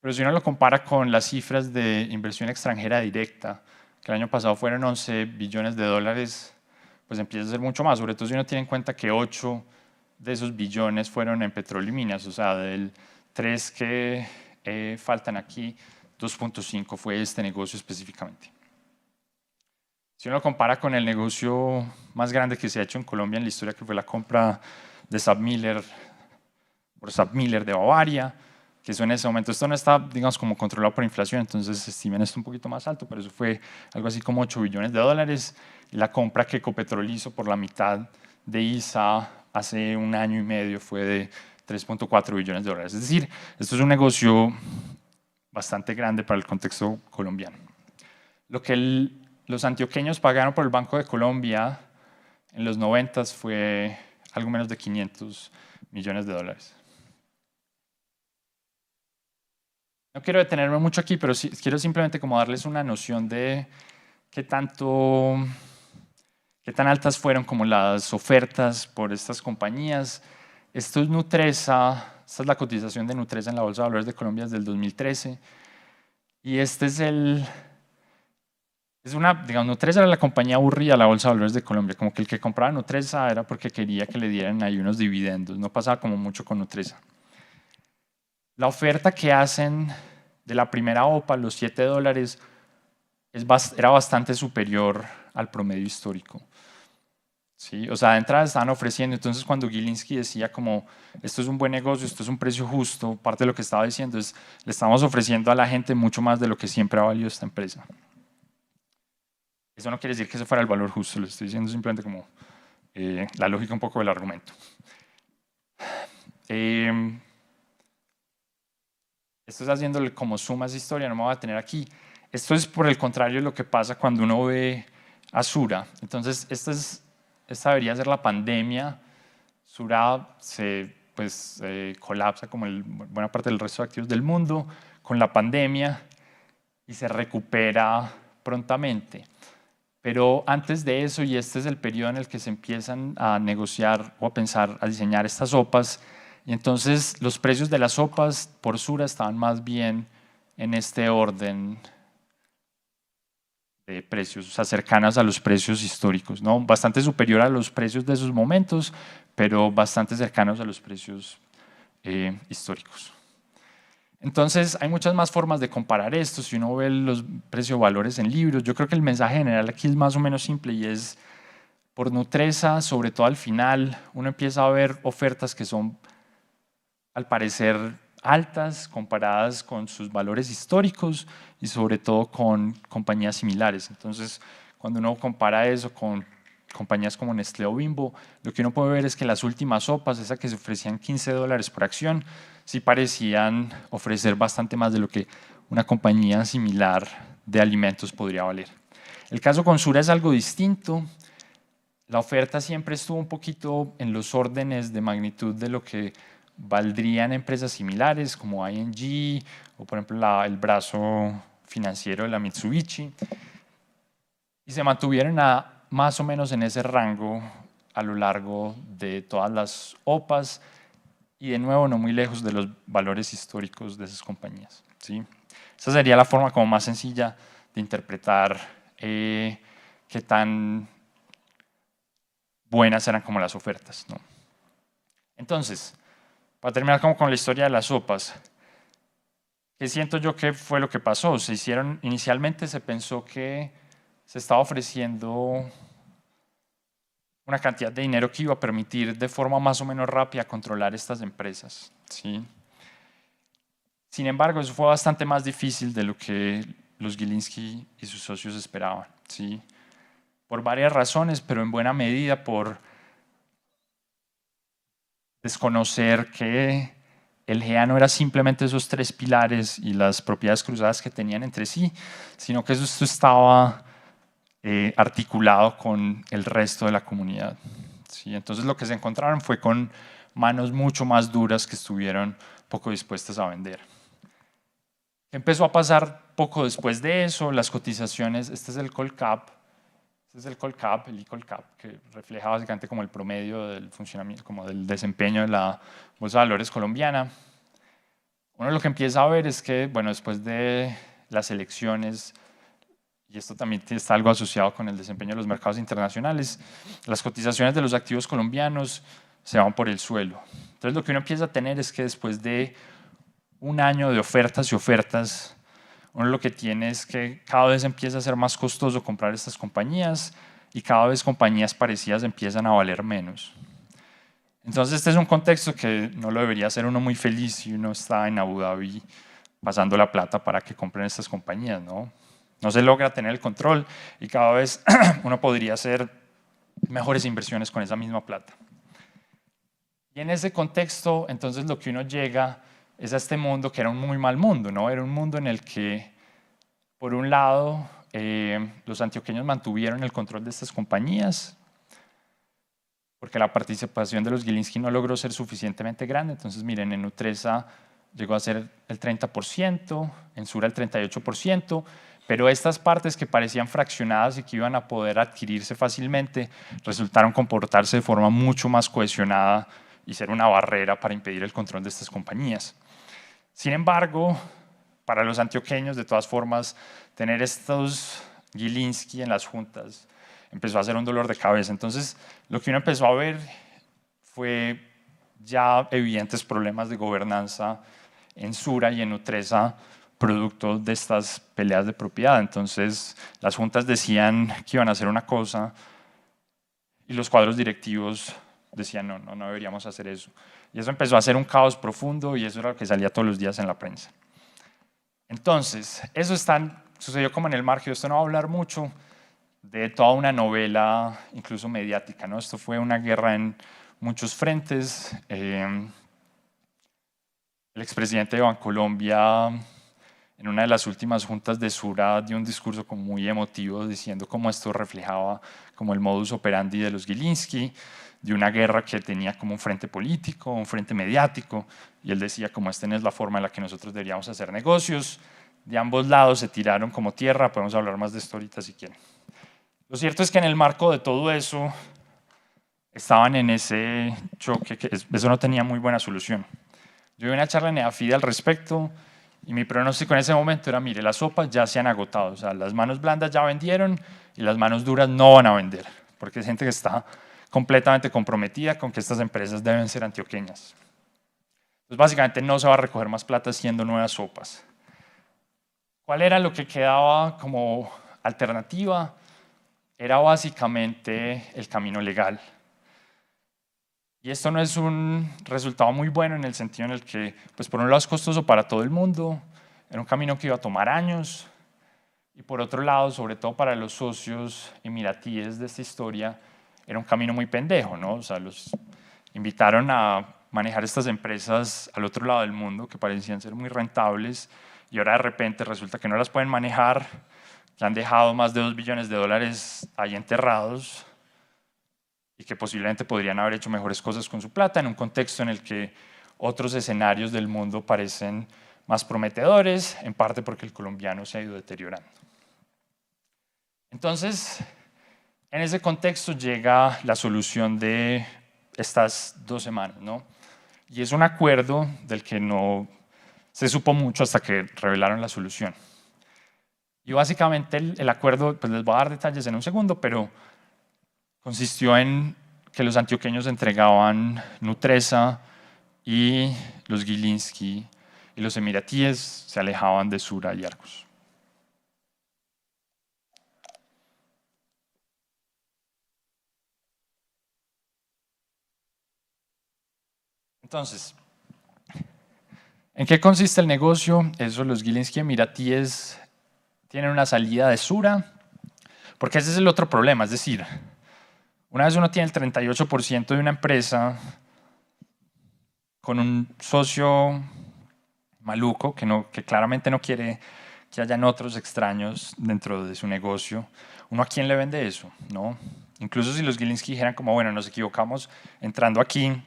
Pero si uno lo compara con las cifras de inversión extranjera directa, que el año pasado fueron 11 billones de dólares, pues empieza a ser mucho más, sobre todo si uno tiene en cuenta que 8 de esos billones fueron en petróleo y minas, o sea, del 3 que faltan aquí, 2.5 fue este negocio específicamente. Si uno lo compara con el negocio más grande que se ha hecho en Colombia en la historia, que fue la compra de SAP-Miller por SAP-Miller de Bavaria, que eso en ese momento, esto no está, digamos, como controlado por inflación, entonces se estiman esto un poquito más alto, pero eso fue algo así como 8 billones de dólares. Y la compra que Ecopetrol hizo por la mitad de ISA hace un año y medio fue de 3.4 billones de dólares. Es decir, esto es un negocio bastante grande para el contexto colombiano. Lo que los antioqueños pagaron por el Banco de Colombia en los 90 fue algo menos de 500 millones de dólares. No quiero detenerme mucho aquí, pero sí, quiero simplemente como darles una noción de qué tan altas fueron como las ofertas por estas compañías. Esto es Nutresa, esta es la cotización de Nutresa en la Bolsa de Valores de Colombia desde el 2013. Y este es digamos, Nutresa era la compañía aburrida de la Bolsa de Valores de Colombia, como que el que compraba Nutresa era porque quería que le dieran ahí unos dividendos, no pasaba como mucho con Nutresa. La oferta que hacen de la primera OPA, los $7, era bastante superior al promedio histórico. ¿Sí? O sea, de entrada estaban ofreciendo, entonces cuando Gilinski decía como esto es un buen negocio, esto es un precio justo, parte de lo que estaba diciendo es le estamos ofreciendo a la gente mucho más de lo que siempre ha valido esta empresa. Eso no quiere decir que ese fuera el valor justo, lo estoy diciendo simplemente como la lógica un poco del argumento. Esto es haciéndole como sumas de historia, no me voy a tener aquí. Esto es por el contrario lo que pasa cuando uno ve a Sura. Entonces, esta debería ser la pandemia. Sura se colapsa como buena parte del resto de activos del mundo con la pandemia y se recupera prontamente. Pero antes de eso, y este es el periodo en el que se empiezan a negociar o a pensar, a diseñar estas sopas, y entonces los precios de las sopas por Sura estaban más bien en este orden de precios, o sea, cercanas a los precios históricos, ¿no? Bastante superior a los precios de esos momentos, pero bastante cercanos a los precios históricos. Entonces, hay muchas más formas de comparar esto. Si uno ve los precio-valores en libros, yo creo que el mensaje general aquí es más o menos simple y es, por Nutresa, sobre todo al final, uno empieza a ver ofertas que son, al parecer, altas comparadas con sus valores históricos y sobre todo con compañías similares. Entonces, cuando uno compara eso con compañías como Nestlé o Bimbo, lo que uno puede ver es que las últimas sopas, esas que se ofrecían $15 por acción, sí parecían ofrecer bastante más de lo que una compañía similar de alimentos podría valer. El caso con Sura es algo distinto. La oferta siempre estuvo un poquito en los órdenes de magnitud de lo que valdrían empresas similares como ING o por ejemplo el brazo financiero de la Mitsubishi, y se mantuvieron más o menos en ese rango a lo largo de todas las OPAs y de nuevo no muy lejos de los valores históricos de esas compañías, ¿sí? Esa sería la forma como más sencilla de interpretar qué tan buenas eran como las ofertas, ¿no? Entonces, para terminar como con la historia de las sopas, ¿qué siento yo que fue lo que pasó? Inicialmente se pensó que se estaba ofreciendo una cantidad de dinero que iba a permitir de forma más o menos rápida controlar estas empresas, ¿sí? Sin embargo, eso fue bastante más difícil de lo que los Gilinski y sus socios esperaban, ¿sí? Por varias razones, pero en buena medida por desconocer que el GEA no era simplemente esos tres pilares y las propiedades cruzadas que tenían entre sí, sino que esto estaba articulado con el resto de la comunidad. ¿Sí? Entonces lo que se encontraron fue con manos mucho más duras que estuvieron poco dispuestas a vender. ¿Qué empezó a pasar poco después de eso? Las cotizaciones, este es el Colcap, el e-Colcap, que refleja básicamente como el promedio del funcionamiento, como del desempeño de la Bolsa de Valores colombiana. Uno lo que empieza a ver es que, bueno, después de las elecciones, y esto también está algo asociado con el desempeño de los mercados internacionales, las cotizaciones de los activos colombianos se van por el suelo. Entonces lo que uno empieza a tener es que después de un año de ofertas y ofertas, uno lo que tiene es que cada vez empieza a ser más costoso comprar estas compañías y cada vez compañías parecidas empiezan a valer menos. Entonces este es un contexto que no lo debería hacer uno muy feliz si uno está en Abu Dhabi pasando la plata para que compren estas compañías, ¿no? No se logra tener el control y cada vez uno podría hacer mejores inversiones con esa misma plata. Y en ese contexto, entonces lo que uno llega es a este mundo que era un muy mal mundo, ¿no? Era un mundo en el que, por un lado, los antioqueños mantuvieron el control de estas compañías, porque la participación de los Gilinski no logró ser suficientemente grande. Entonces, miren, en Nutresa llegó a ser el 30%, en Sura el 38%, pero estas partes que parecían fraccionadas y que iban a poder adquirirse fácilmente resultaron comportarse de forma mucho más cohesionada y ser una barrera para impedir el control de estas compañías. Sin embargo, para los antioqueños, de todas formas, tener estos Gilinski en las juntas empezó a ser un dolor de cabeza. Entonces, lo que uno empezó a ver fue ya evidentes problemas de gobernanza en Sura y en Nutresa, producto de estas peleas de propiedad. Entonces, las juntas decían que iban a hacer una cosa y los cuadros directivos decían no deberíamos hacer eso. Y eso empezó a ser un caos profundo y eso era lo que salía todos los días en la prensa. Entonces, eso sucedió como en el margen. Esto no va a hablar mucho de toda una novela, incluso mediática, ¿no? Esto fue una guerra en muchos frentes. El expresidente de Bancolombia, en una de las últimas juntas de Sura, dio un discurso como muy emotivo diciendo cómo esto reflejaba como el modus operandi de los Gilinski, de una guerra que tenía como un frente político, un frente mediático, y él decía como esta no es la forma en la que nosotros deberíamos hacer negocios. De ambos lados se tiraron como tierra, podemos hablar más de esto ahorita si quieren. Lo cierto es que en el marco de todo eso estaban en ese choque, que eso no tenía muy buena solución. Yo vi una charla en EAFIDE al respecto y mi pronóstico en ese momento era, mire, las sopas ya se han agotado, o sea, las manos blandas ya vendieron y las manos duras no van a vender, porque hay gente que está completamente comprometida con que estas empresas deben ser antioqueñas. Entonces, básicamente no se va a recoger más plata haciendo nuevas sopas. ¿Cuál era lo que quedaba como alternativa? Era básicamente el camino legal. Y esto no es un resultado muy bueno en el sentido en el que, pues por un lado es costoso para todo el mundo, era un camino que iba a tomar años, y por otro lado, sobre todo para los socios emiratíes de esta historia, era un camino muy pendejo, ¿no? O sea, los invitaron a manejar estas empresas al otro lado del mundo que parecían ser muy rentables y ahora de repente resulta que no las pueden manejar, que han dejado más de $2 billones ahí enterrados y que posiblemente podrían haber hecho mejores cosas con su plata en un contexto en el que otros escenarios del mundo parecen más prometedores, en parte porque el colombiano se ha ido deteriorando. Entonces, en ese contexto llega la solución de estas 2 semanas, ¿no? Y es un acuerdo del que no se supo mucho hasta que revelaron la solución. Y básicamente el acuerdo, pues les voy a dar detalles en un segundo, pero consistió en que los antioqueños entregaban Nutresa y los Gilinski y los emiratíes se alejaban de Sura y Argos. Entonces, ¿en qué consiste el negocio? Eso, los Gilinski emiratíes tienen una salida de Sura, porque ese es el otro problema, es decir, una vez uno tiene el 38% de una empresa con un socio maluco que claramente no quiere que hayan otros extraños dentro de su negocio, ¿uno a quién le vende eso? ¿No? Incluso si los Gilinski dijeran como, bueno, nos equivocamos entrando aquí,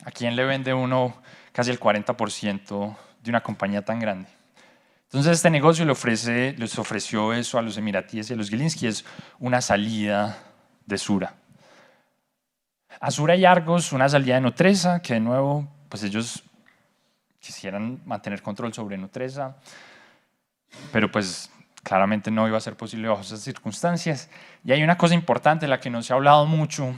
¿a quién le vende uno casi el 40% de una compañía tan grande? Entonces este negocio les ofreció eso a los emiratíes y a los Gilinski, es una salida de Sura. A Sura y Argos, una salida de Nutresa, que de nuevo, pues ellos quisieran mantener control sobre Nutresa, pero pues claramente no iba a ser posible bajo esas circunstancias. Y hay una cosa importante de la que no se ha hablado mucho,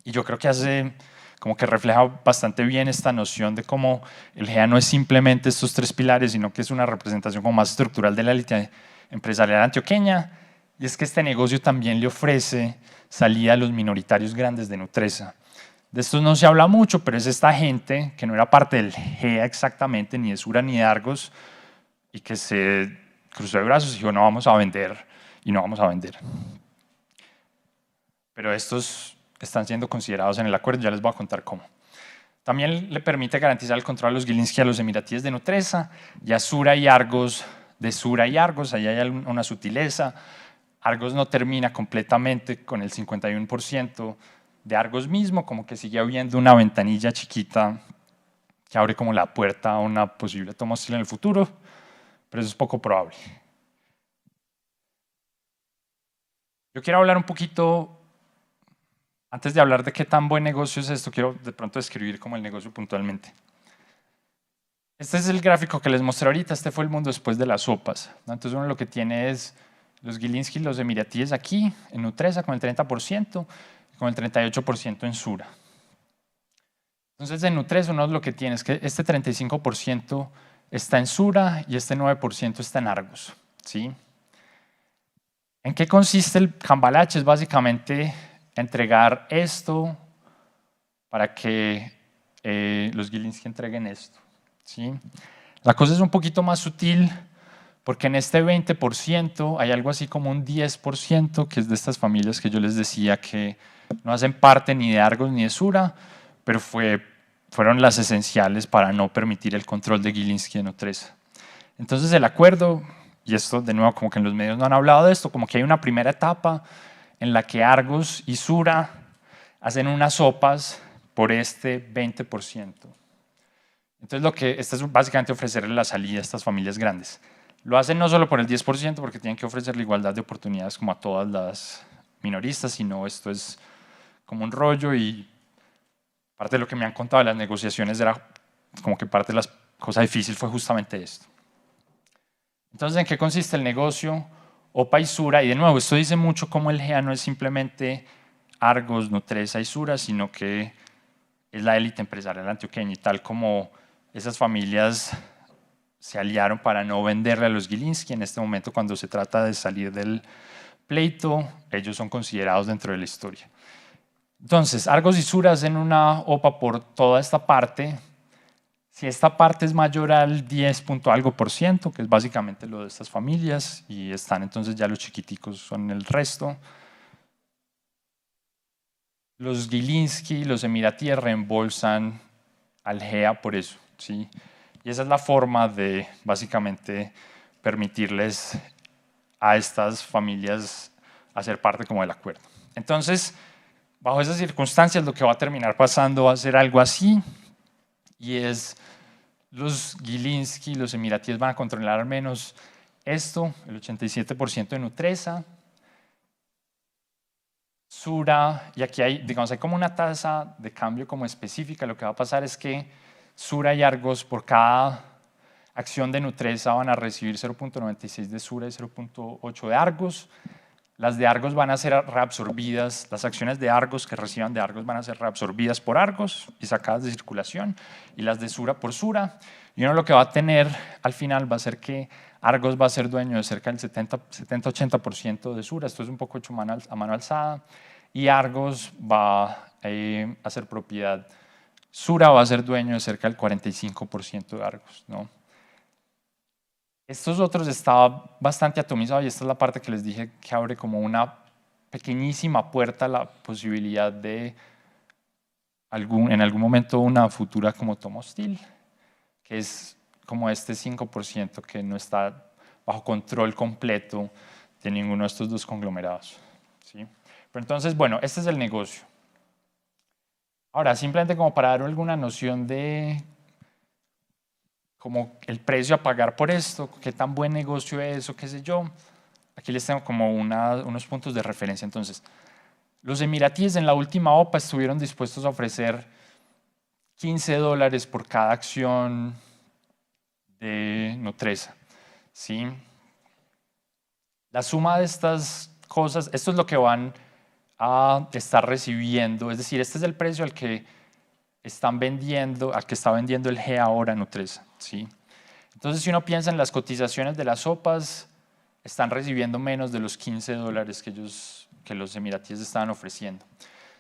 y yo creo que hace como que refleja bastante bien esta noción de cómo el GEA no es simplemente estos tres pilares, sino que es una representación como más estructural de la élite empresarial antioqueña, y es que este negocio también le ofrece salida a los minoritarios grandes de Nutresa. De esto no se habla mucho, pero es esta gente que no era parte del GEA exactamente, ni de Sura ni de Argos, y que se cruzó de brazos y dijo, no vamos a vender, y no vamos a vender. Pero estos están siendo considerados en el acuerdo, ya les voy a contar cómo. También le permite garantizar el control a los Gilinski y a los emiratíes de Nutresa, y a Sura y Argos, de Sura y Argos, ahí hay una sutileza. Argos no termina completamente con el 51% de Argos mismo, como que sigue habiendo una ventanilla chiquita que abre como la puerta a una posible toma hostil en el futuro, pero eso es poco probable. Yo quiero hablar un poquito, antes de hablar de qué tan buen negocio es esto, quiero de pronto describir como el negocio puntualmente. Este es el gráfico que les mostré ahorita, este fue el mundo después de las sopas, ¿no? Entonces uno lo que tiene es los Gilinski y los emiratíes aquí, en Nutresa con el 30%, y con el 38% en Sura. Entonces en Nutresa uno lo que tiene es que este 35% está en Sura y este 9% está en Argos, ¿sí? ¿En qué consiste el cambalache? Es básicamente entregar esto para que los Gilinski entreguen esto, ¿sí? La cosa es un poquito más sutil porque en este 20% hay algo así como un 10% que es de estas familias que yo les decía que no hacen parte ni de Argos ni de Sura, pero fueron las esenciales para no permitir el control de Gilinski en Nutresa. Entonces el acuerdo, y esto de nuevo como que en los medios no han hablado de esto, como que hay una primera etapa en la que Argos y Sura hacen unas sopas por este 20%. Entonces esto es básicamente ofrecerle la salida a estas familias grandes. Lo hacen no solo por el 10%, porque tienen que ofrecer la igualdad de oportunidades como a todas las minoristas, sino esto es como un rollo y parte de lo que me han contado de las negociaciones era como que parte de las cosas difíciles fue justamente esto. Entonces, ¿en qué consiste el negocio? OPA y Sura, y de nuevo, esto dice mucho cómo el GEA no es simplemente Argos, Nutresa y Sura, sino que es la élite empresarial antioqueña, y tal como esas familias se aliaron para no venderle a los Gilinski, en este momento cuando se trata de salir del pleito, ellos son considerados dentro de la historia. Entonces, Argos y Sura hacen una OPA por toda esta parte. Si esta parte es mayor al 10 punto algo por ciento, que es básicamente lo de estas familias, y están entonces ya los chiquiticos son el resto, los Gilinski, los emiratíes reembolsan al GEA por eso, ¿sí? Y esa es la forma de básicamente permitirles a estas familias hacer parte como del acuerdo. Entonces, bajo esas circunstancias, lo que va a terminar pasando va a ser algo así, y es los Gilinski, los emiratíes van a controlar al menos esto, el 87% de Nutresa, Sura, y aquí hay, digamos, hay como una tasa de cambio como específica. Lo que va a pasar es que Sura y Argos por cada acción de Nutresa van a recibir 0.96 de Sura y 0.8 de Argos. Las de Argos van a ser reabsorbidas, las acciones de Argos que reciban de Argos van a ser reabsorbidas por Argos y sacadas de circulación, y las de Sura por Sura. Y uno lo que va a tener al final va a ser que Argos va a ser dueño de cerca del 70-80% de Sura, esto es un poco hecho a mano alzada, y Argos va a ser propiedad. Sura va a ser dueño de cerca del 45% de Argos, ¿no? Estos otros estaba bastante atomizado, y esta es la parte que les dije que abre como una pequeñísima puerta a la posibilidad de en algún momento una futura como toma hostil, que es como este 5% que no está bajo control completo de ninguno de estos dos conglomerados, ¿sí? Pero entonces, bueno, este es el negocio. Ahora, simplemente como para dar alguna noción de como el precio a pagar por esto, qué tan buen negocio es o qué sé yo, aquí les tengo como unos puntos de referencia. Entonces, los emiratíes en la última OPA estuvieron dispuestos a ofrecer $15 por cada acción de Nutresa, ¿sí? La suma de estas cosas, esto es lo que van a estar recibiendo, es decir, este es el precio al que están vendiendo, al que está vendiendo el G ahora Nutresa, ¿sí? Entonces, si uno piensa en las cotizaciones de las sopas, están recibiendo menos de los $15 que los emiratíes estaban ofreciendo.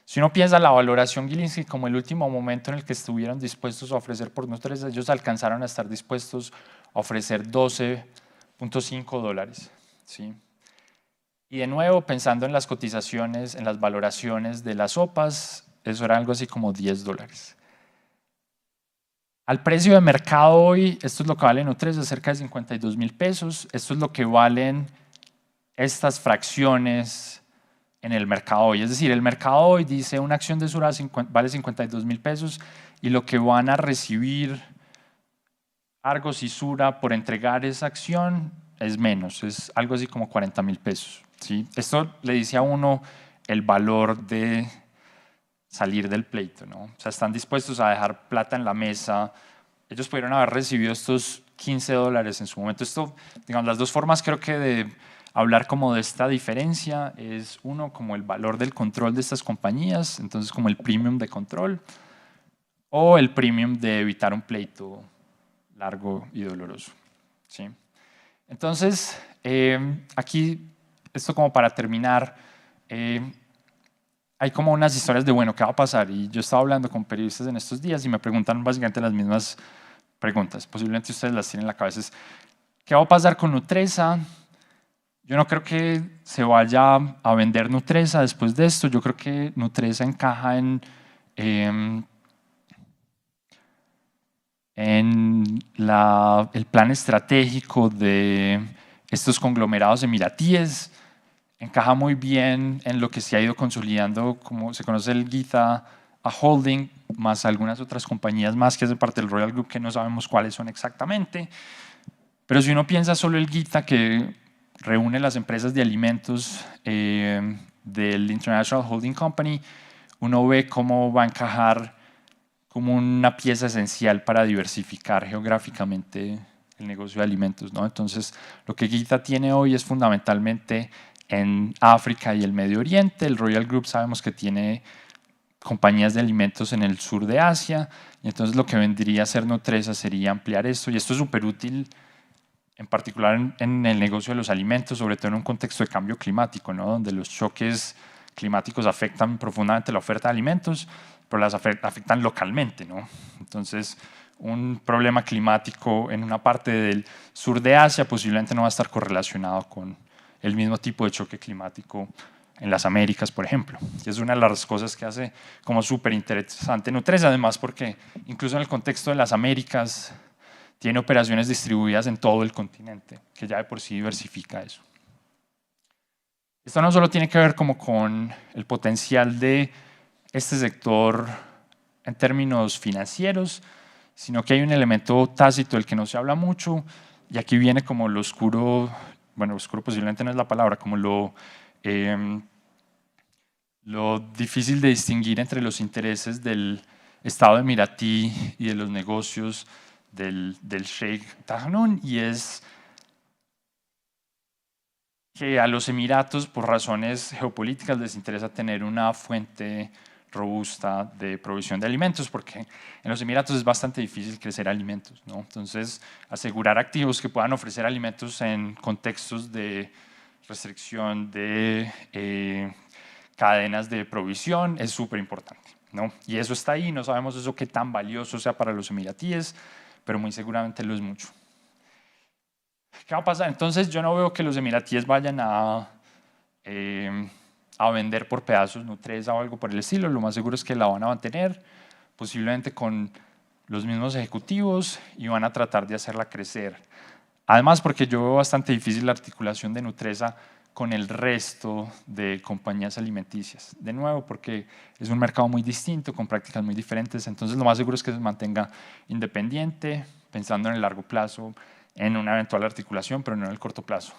Si uno piensa en la valoración Gilinski como el último momento en el que estuvieron dispuestos a ofrecer por Nutresa, ellos alcanzaron a estar dispuestos a ofrecer $12.5, ¿sí? Y de nuevo, pensando en las cotizaciones, en las valoraciones de las sopas, eso era algo así como $10. Al precio de mercado hoy, esto es lo que vale Nutresa, cerca de 52.000 pesos. Esto es lo que valen estas fracciones en el mercado hoy. Es decir, el mercado hoy dice una acción de Sura vale 52.000 pesos y lo que van a recibir Argos y Sura por entregar esa acción es menos, es algo así como 40.000 pesos, ¿sí? Esto le dice a uno el valor de salir del pleito, ¿no? O sea, están dispuestos a dejar plata en la mesa. Ellos pudieron haber recibido estos $15 en su momento. Esto, digamos, las dos formas creo que de hablar como de esta diferencia es uno como el valor del control de estas compañías, entonces como el premium de control o el premium de evitar un pleito largo y doloroso, ¿sí? Entonces, aquí, esto como para terminar, hay como unas historias de, bueno, ¿qué va a pasar? Y yo estaba hablando con periodistas en estos días y me preguntan básicamente las mismas preguntas. Posiblemente ustedes las tienen en la cabeza. ¿Qué va a pasar con Nutresa? Yo no creo que se vaya a vender Nutresa después de esto. Yo creo que Nutresa encaja en el plan estratégico de estos conglomerados emiratíes. Encaja muy bien en lo que se ha ido consolidando, como se conoce el Giza Holding, más algunas otras compañías más que hacen parte del Royal Group que no sabemos cuáles son exactamente. Pero si uno piensa solo el Giza, que reúne las empresas de alimentos del International Holding Company, uno ve cómo va a encajar como una pieza esencial para diversificar geográficamente el negocio de alimentos, ¿no? Entonces, lo que Giza tiene hoy es fundamentalmente en África y el Medio Oriente. El Royal Group sabemos que tiene compañías de alimentos en el sur de Asia, y entonces lo que vendría a ser Nutresa sería ampliar esto, y esto es súper útil en particular en el negocio de los alimentos, sobre todo en un contexto de cambio climático, ¿no? Donde los choques climáticos afectan profundamente la oferta de alimentos, pero las afectan localmente, ¿no? Entonces, un problema climático en una parte del sur de Asia posiblemente no va a estar correlacionado con el mismo tipo de choque climático en las Américas, por ejemplo. Y es una de las cosas que hace como súper interesante Nutresa, además porque incluso en el contexto de las Américas tiene operaciones distribuidas en todo el continente, que ya de por sí diversifica eso. Esto no solo tiene que ver como con el potencial de este sector en términos financieros, sino que hay un elemento tácito del que no se habla mucho, y aquí viene como lo oscuro, bueno, oscuro posiblemente no es la palabra, como lo difícil de distinguir entre los intereses del Estado emiratí y de los negocios del Sheikh Tahnoun, y es que a los Emiratos, por razones geopolíticas, les interesa tener una fuente robusta de provisión de alimentos, porque en los Emiratos es bastante difícil crecer alimentos, ¿no? Entonces, asegurar activos que puedan ofrecer alimentos en contextos de restricción de cadenas de provisión es súper importante, ¿no? Y eso está ahí, no sabemos eso qué tan valioso sea para los emiratíes, pero muy seguramente lo es mucho. ¿Qué va a pasar? Entonces yo no veo que los emiratíes vayan a vender por pedazos Nutresa o algo por el estilo. Lo más seguro es que la van a mantener, posiblemente con los mismos ejecutivos, y van a tratar de hacerla crecer. Además, porque yo veo bastante difícil la articulación de Nutresa con el resto de compañías alimenticias. De nuevo, porque es un mercado muy distinto, con prácticas muy diferentes, entonces lo más seguro es que se mantenga independiente, pensando en el largo plazo, en una eventual articulación, pero no en el corto plazo.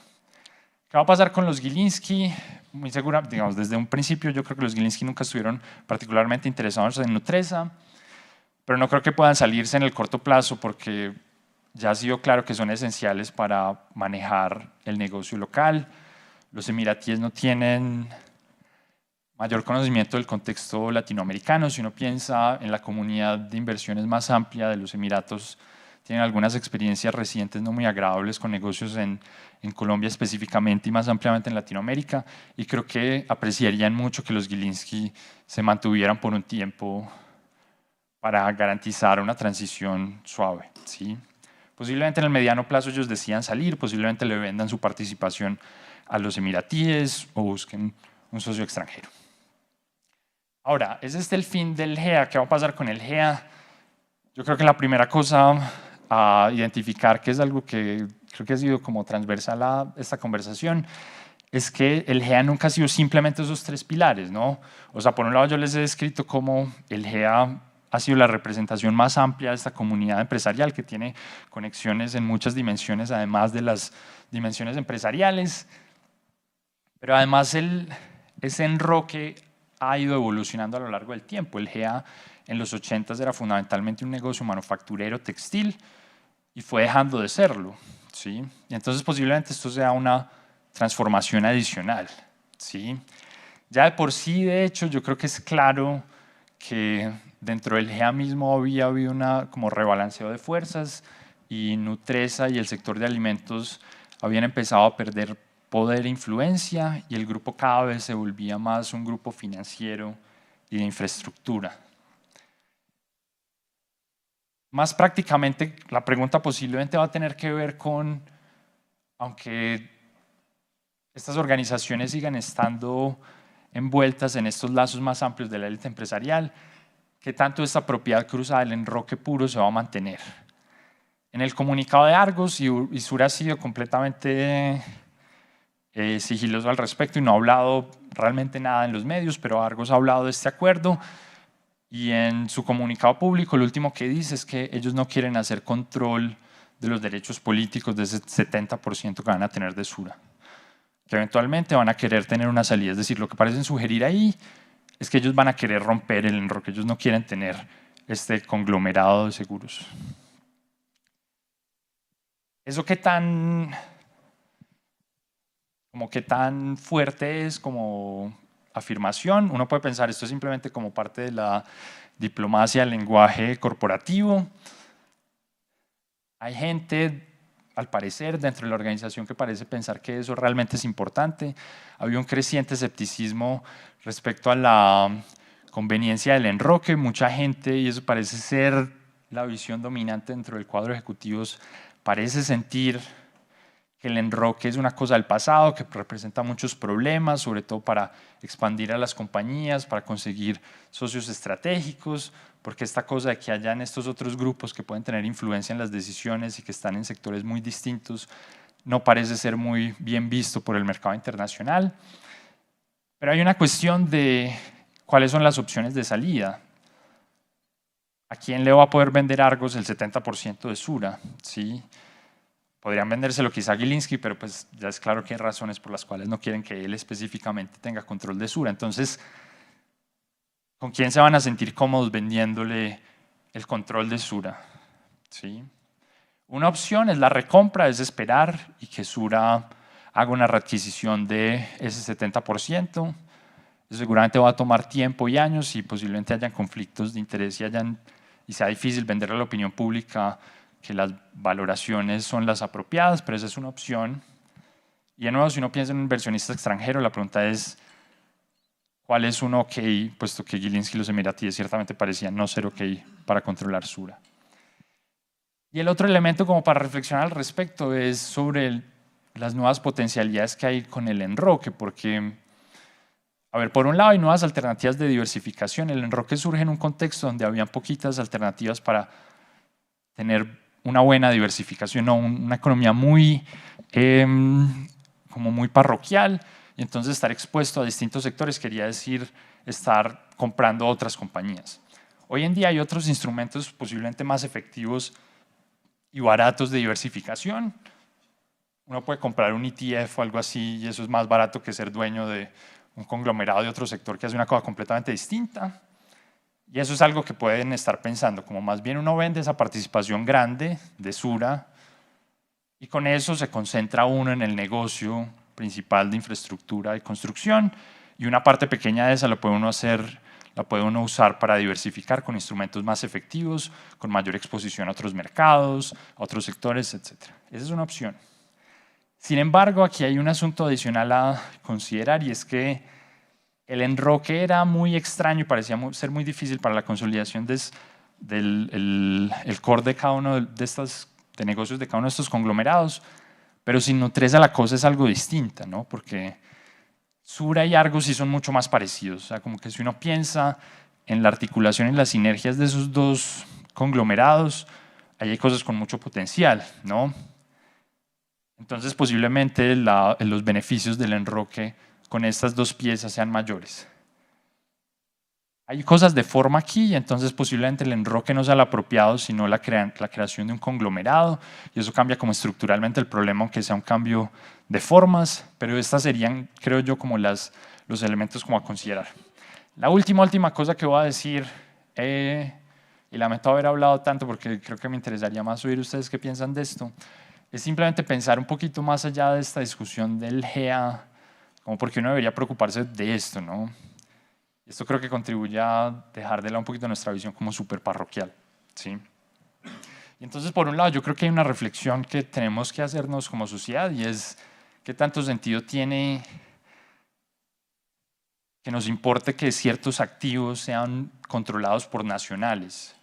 ¿Qué va a pasar con los Gilinski? Muy segura, digamos, desde un principio yo creo que los Gilinski nunca estuvieron particularmente interesados en Nutresa, pero no creo que puedan salirse en el corto plazo porque ya ha sido claro que son esenciales para manejar el negocio local. Los emiratíes no tienen mayor conocimiento del contexto latinoamericano. Si uno piensa en la comunidad de inversiones más amplia de los Emiratos, tienen algunas experiencias recientes no muy agradables con negocios en Colombia específicamente y más ampliamente en Latinoamérica, y creo que apreciarían mucho que los Gilinski se mantuvieran por un tiempo para garantizar una transición suave, ¿sí? Posiblemente en el mediano plazo ellos decidan salir, posiblemente le vendan su participación a los emiratíes o busquen un socio extranjero. Ahora, ¿es el fin del GEA? ¿Qué va a pasar con el GEA? Yo creo que la primera cosa a identificar, que es algo que creo que ha sido como transversal a esta conversación, es que el GEA nunca ha sido simplemente esos tres pilares, ¿no? O sea, por un lado yo les he descrito cómo el GEA ha sido la representación más amplia de esta comunidad empresarial que tiene conexiones en muchas dimensiones, además de las dimensiones empresariales. Pero además ese enroque ha ido evolucionando a lo largo del tiempo. El GEA en los 80s era fundamentalmente un negocio manufacturero textil y fue dejando de serlo, ¿sí? Y entonces posiblemente esto sea una transformación adicional, ¿sí? Ya de por sí, de hecho, yo creo que es claro que dentro del GEA mismo había habido una como rebalanceo de fuerzas y Nutresa y el sector de alimentos habían empezado a perder poder e influencia y el grupo cada vez se volvía más un grupo financiero y de infraestructura. Más prácticamente, la pregunta posiblemente va a tener que ver con, aunque estas organizaciones sigan estando envueltas en estos lazos más amplios de la élite empresarial, ¿qué tanto esta propiedad cruzada del enroque puro se va a mantener? En el comunicado de Argos, y Sura ha sido completamente sigiloso al respecto y no ha hablado realmente nada en los medios, pero Argos ha hablado de este acuerdo y en su comunicado público lo último que dice es que ellos no quieren hacer control de los derechos políticos de ese 70% que van a tener de Sura, que eventualmente van a querer tener una salida. Es decir, lo que parecen sugerir ahí es que ellos van a querer romper el enroque, ellos no quieren tener este conglomerado de seguros. ¿Eso qué tan fuerte es como afirmación? Uno puede pensar esto es simplemente como parte de la diplomacia del lenguaje corporativo. Hay gente, al parecer, dentro de la organización que parece pensar que eso realmente es importante. Había un creciente escepticismo respecto a la conveniencia del enroque. Mucha gente, y eso parece ser la visión dominante dentro del cuadro de ejecutivos, parece sentir que el enroque es una cosa del pasado, que representa muchos problemas, sobre todo para expandir a las compañías, para conseguir socios estratégicos, porque esta cosa de que hayan estos otros grupos que pueden tener influencia en las decisiones y que están en sectores muy distintos, no parece ser muy bien visto por el mercado internacional. Pero hay una cuestión de cuáles son las opciones de salida. ¿A quién le va a poder vender Argos el 70% de Sura? ¿Sí? Podrían vendérselo quizá a Gilinski, pero pues ya es claro que hay razones por las cuales no quieren que él específicamente tenga control de Sura. Entonces, ¿con quién se van a sentir cómodos vendiéndole el control de Sura? ¿Sí? Una opción es la recompra, es esperar y que Sura haga una readquisición de ese 70%. Eso seguramente va a tomar tiempo y años y posiblemente hayan conflictos de interés y sea difícil venderle a la opinión pública que las valoraciones son las apropiadas, pero esa es una opción. Y de nuevo, si uno piensa en un inversionista extranjero, la pregunta es ¿cuál es un ok? Puesto que Gilinski y los emiratíes ciertamente parecían no ser ok para controlar Sura. Y el otro elemento como para reflexionar al respecto es sobre las nuevas potencialidades que hay con el enroque, porque, a ver, por un lado hay nuevas alternativas de diversificación. El enroque surge en un contexto donde habían poquitas alternativas para tener una buena diversificación, ¿no? Una economía muy como muy parroquial, y entonces estar expuesto a distintos sectores quería decir estar comprando otras compañías. Hoy en día hay otros instrumentos posiblemente más efectivos y baratos de diversificación. Uno puede comprar un ETF o algo así y eso es más barato que ser dueño de un conglomerado de otro sector que hace una cosa completamente distinta. Y eso es algo que pueden estar pensando, como más bien uno vende esa participación grande de Sura y con eso se concentra uno en el negocio principal de infraestructura y construcción y una parte pequeña de esa la puede uno usar para diversificar con instrumentos más efectivos, con mayor exposición a otros mercados, a otros sectores, etc. Esa es una opción. Sin embargo, aquí hay un asunto adicional a considerar y es que el enroque era muy extraño y parecía ser muy difícil para la consolidación del core de cada uno de negocios de cada uno de estos conglomerados, pero sin Nutresa la cosa es algo distinta, ¿no? Porque Sura y Argos sí son mucho más parecidos, o sea, como que si uno piensa en la articulación y las sinergias de esos dos conglomerados, ahí hay cosas con mucho potencial, ¿no? Entonces posiblemente los beneficios del enroque con estas dos piezas sean mayores. Hay cosas de forma aquí y entonces posiblemente el enroque no sea el apropiado, sino la creación de un conglomerado y eso cambia como estructuralmente el problema, aunque sea un cambio de formas, pero estas serían, creo yo, como los elementos como a considerar. La última cosa que voy a decir, y lamento haber hablado tanto porque creo que me interesaría más oír ustedes qué piensan de esto, es simplemente pensar un poquito más allá de esta discusión del GEA, como por qué uno debería preocuparse de esto, ¿no? Esto creo que contribuye a dejar de lado un poquito nuestra visión como súper parroquial, ¿sí? Y entonces, por un lado, yo creo que hay una reflexión que tenemos que hacernos como sociedad y es qué tanto sentido tiene que nos importe que ciertos activos sean controlados por nacionales.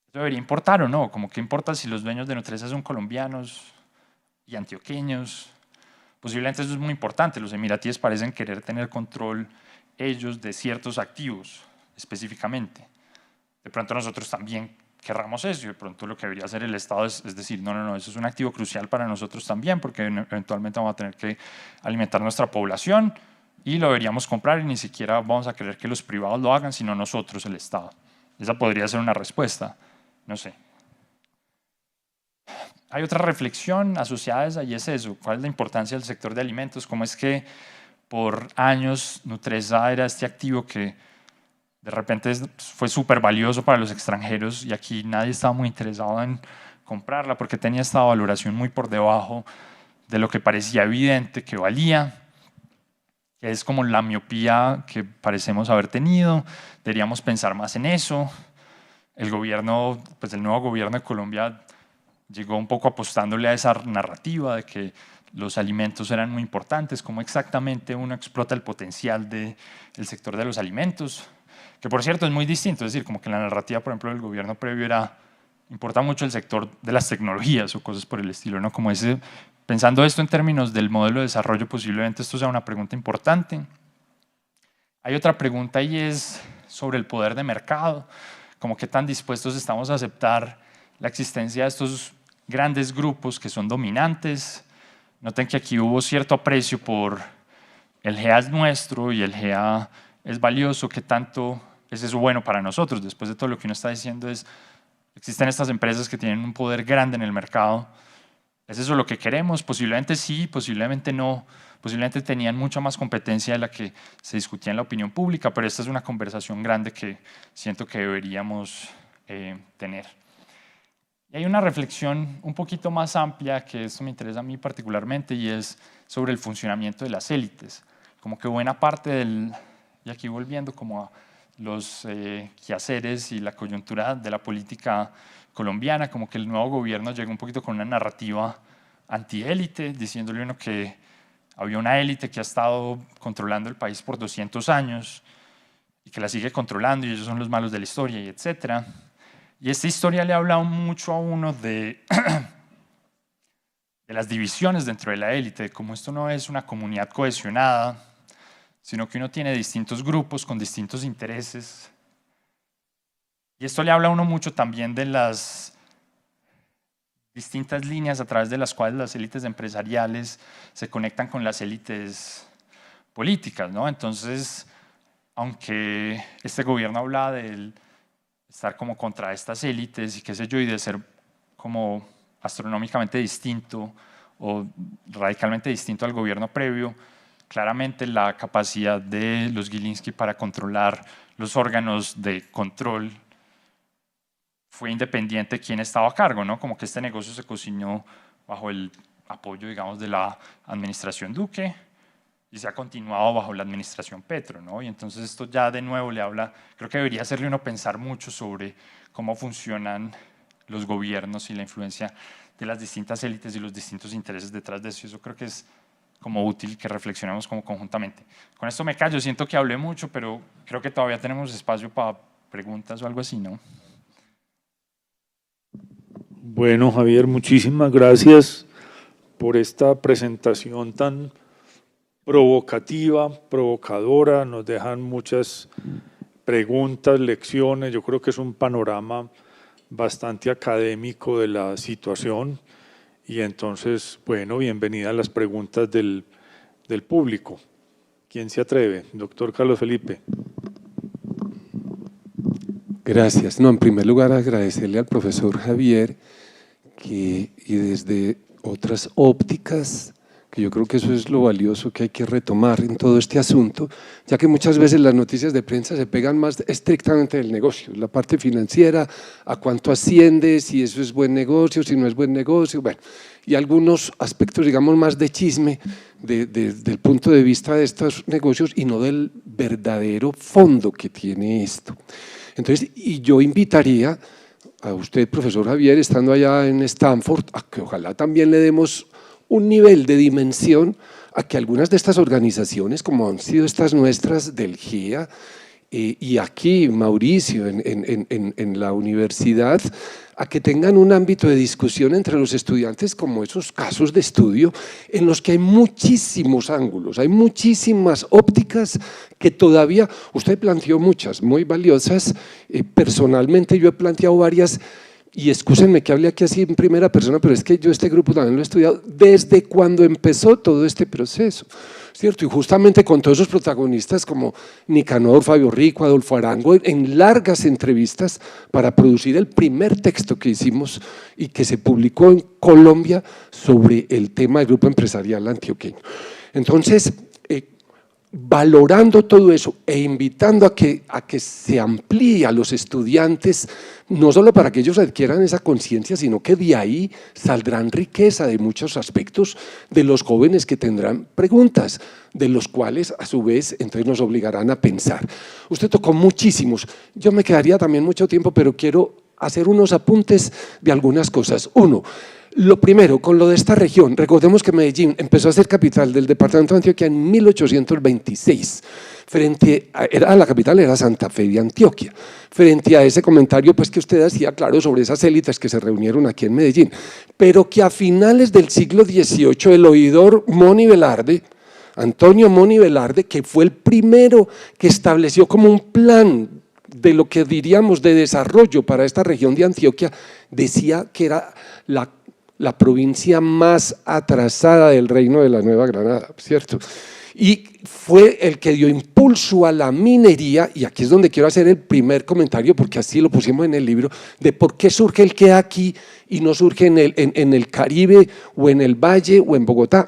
¿Eso debería importar o no? Como qué importa si los dueños de Nutresa son colombianos y antioqueños. Posiblemente eso es muy importante. Los emiratíes parecen querer tener control ellos de ciertos activos específicamente. De pronto nosotros también querramos eso y de pronto lo que debería hacer el Estado es decir, no, eso es un activo crucial para nosotros también porque eventualmente vamos a tener que alimentar nuestra población y lo deberíamos comprar y ni siquiera vamos a querer que los privados lo hagan, sino nosotros, el Estado. Esa podría ser una respuesta, no sé. Hay otra reflexión asociada a esa y es eso, ¿cuál es la importancia del sector de alimentos? ¿Cómo es que por años Nutresa era este activo que de repente fue súper valioso para los extranjeros y aquí nadie estaba muy interesado en comprarla porque tenía esta valoración muy por debajo de lo que parecía evidente que valía, que es como la miopía que parecemos haber tenido, deberíamos pensar más en eso. El gobierno, pues el nuevo gobierno de Colombia llegó un poco apostándole a esa narrativa de que los alimentos eran muy importantes, cómo exactamente uno explota el potencial del sector de los alimentos, que por cierto es muy distinto, es decir, como que la narrativa, por ejemplo, del gobierno previo era, importa mucho el sector de las tecnologías o cosas por el estilo, ¿no? Como pensando esto en términos del modelo de desarrollo, posiblemente esto sea una pregunta importante. Hay otra pregunta y es sobre el poder de mercado, como qué tan dispuestos estamos a aceptar la existencia de estos grandes grupos que son dominantes. Noten que aquí hubo cierto aprecio por el GEA es nuestro y el GEA es valioso, qué tanto es eso bueno para nosotros. Después de todo lo que uno está diciendo existen estas empresas que tienen un poder grande en el mercado. ¿Es eso lo que queremos? Posiblemente sí, posiblemente no. Posiblemente tenían mucha más competencia de la que se discutía en la opinión pública, pero esta es una conversación grande que siento que deberíamos tener. Y hay una reflexión un poquito más amplia, que esto me interesa a mí particularmente, y es sobre el funcionamiento de las élites. Como que buena parte y aquí volviendo como a los quehaceres y la coyuntura de la política colombiana, como que el nuevo gobierno llegó un poquito con una narrativa antiélite, diciéndole uno que había una élite que ha estado controlando el país por 200 años y que la sigue controlando y ellos son los malos de la historia y etcétera. Y esta historia le ha hablado mucho a uno de las divisiones dentro de la élite, de cómo esto no es una comunidad cohesionada, sino que uno tiene distintos grupos con distintos intereses. Y esto le habla a uno mucho también de distintas líneas a través de las cuales las élites empresariales se conectan con las élites políticas, ¿no? Entonces, aunque este gobierno habla de estar como contra estas élites y qué sé yo, y de ser como astronómicamente distinto o radicalmente distinto al gobierno previo, claramente la capacidad de los Gilinski para controlar los órganos de control fue independiente de quién estaba a cargo, ¿no? Como que este negocio se cocinó bajo el apoyo, digamos, de la administración Duque y se ha continuado bajo la administración Petro, ¿no? Y entonces esto ya de nuevo le habla, creo que debería hacerle uno pensar mucho sobre cómo funcionan los gobiernos y la influencia de las distintas élites y los distintos intereses detrás de eso. Y eso creo que es como útil que reflexionemos como conjuntamente. Con esto me callo, siento que hablé mucho, pero creo que todavía tenemos espacio para preguntas o algo así, ¿no? Bueno, Javier, muchísimas gracias por esta presentación tan provocativa, provocadora. Nos dejan muchas preguntas, lecciones. Yo creo que es un panorama bastante académico de la situación. Y entonces, bueno, bienvenida a las preguntas del público. ¿Quién se atreve? Doctor Carlos Felipe. Gracias. No, en primer lugar, agradecerle al profesor Javier y desde otras ópticas, que yo creo que eso es lo valioso que hay que retomar en todo este asunto, ya que muchas veces las noticias de prensa se pegan más estrictamente del negocio, la parte financiera, a cuánto asciende, si eso es buen negocio, si no es buen negocio, bueno, y algunos aspectos, digamos, más de chisme del punto de vista de estos negocios y no del verdadero fondo que tiene esto. Entonces, y yo invitaría a usted, profesor Javier, estando allá en Stanford, a que ojalá también le demos un nivel de dimensión a que algunas de estas organizaciones, como han sido estas nuestras del GEA, y aquí, Mauricio, en la universidad, a que tengan un ámbito de discusión entre los estudiantes como esos casos de estudio en los que hay muchísimos ángulos, hay muchísimas ópticas que todavía, usted planteó muchas muy valiosas, personalmente yo he planteado varias. Y excúsenme que hable aquí así en primera persona, pero es que yo este grupo también lo he estudiado desde cuando empezó todo este proceso, ¿cierto? Y justamente con todos esos protagonistas como Nicanor, Fabio Rico, Adolfo Arango, en largas entrevistas para producir el primer texto que hicimos y que se publicó en Colombia sobre el tema del grupo empresarial antioqueño. Entonces, valorando todo eso e invitando a que se amplíe a los estudiantes, no solo para que ellos adquieran esa conciencia, sino que de ahí saldrán riqueza de muchos aspectos de los jóvenes que tendrán preguntas, de los cuales a su vez entonces nos obligarán a pensar. Usted tocó muchísimos, yo me quedaría también mucho tiempo, pero quiero hacer unos apuntes de algunas cosas. Uno, lo primero, con lo de esta región, recordemos que Medellín empezó a ser capital del departamento de Antioquia en 1826, la capital era Santa Fe de Antioquia, frente a ese comentario pues, que usted hacía, claro, sobre esas élites que se reunieron aquí en Medellín, pero que a finales del siglo XVIII el oidor Moni Velarde, Antonio Moni Velarde, que fue el primero que estableció como un plan de lo que diríamos de desarrollo para esta región de Antioquia, decía que era la provincia más atrasada del reino de la Nueva Granada, ¿cierto? Y fue el que dio impulso a la minería, y aquí es donde quiero hacer el primer comentario, porque así lo pusimos en el libro, de por qué surge el que aquí y no surge en el Caribe o en el Valle o en Bogotá.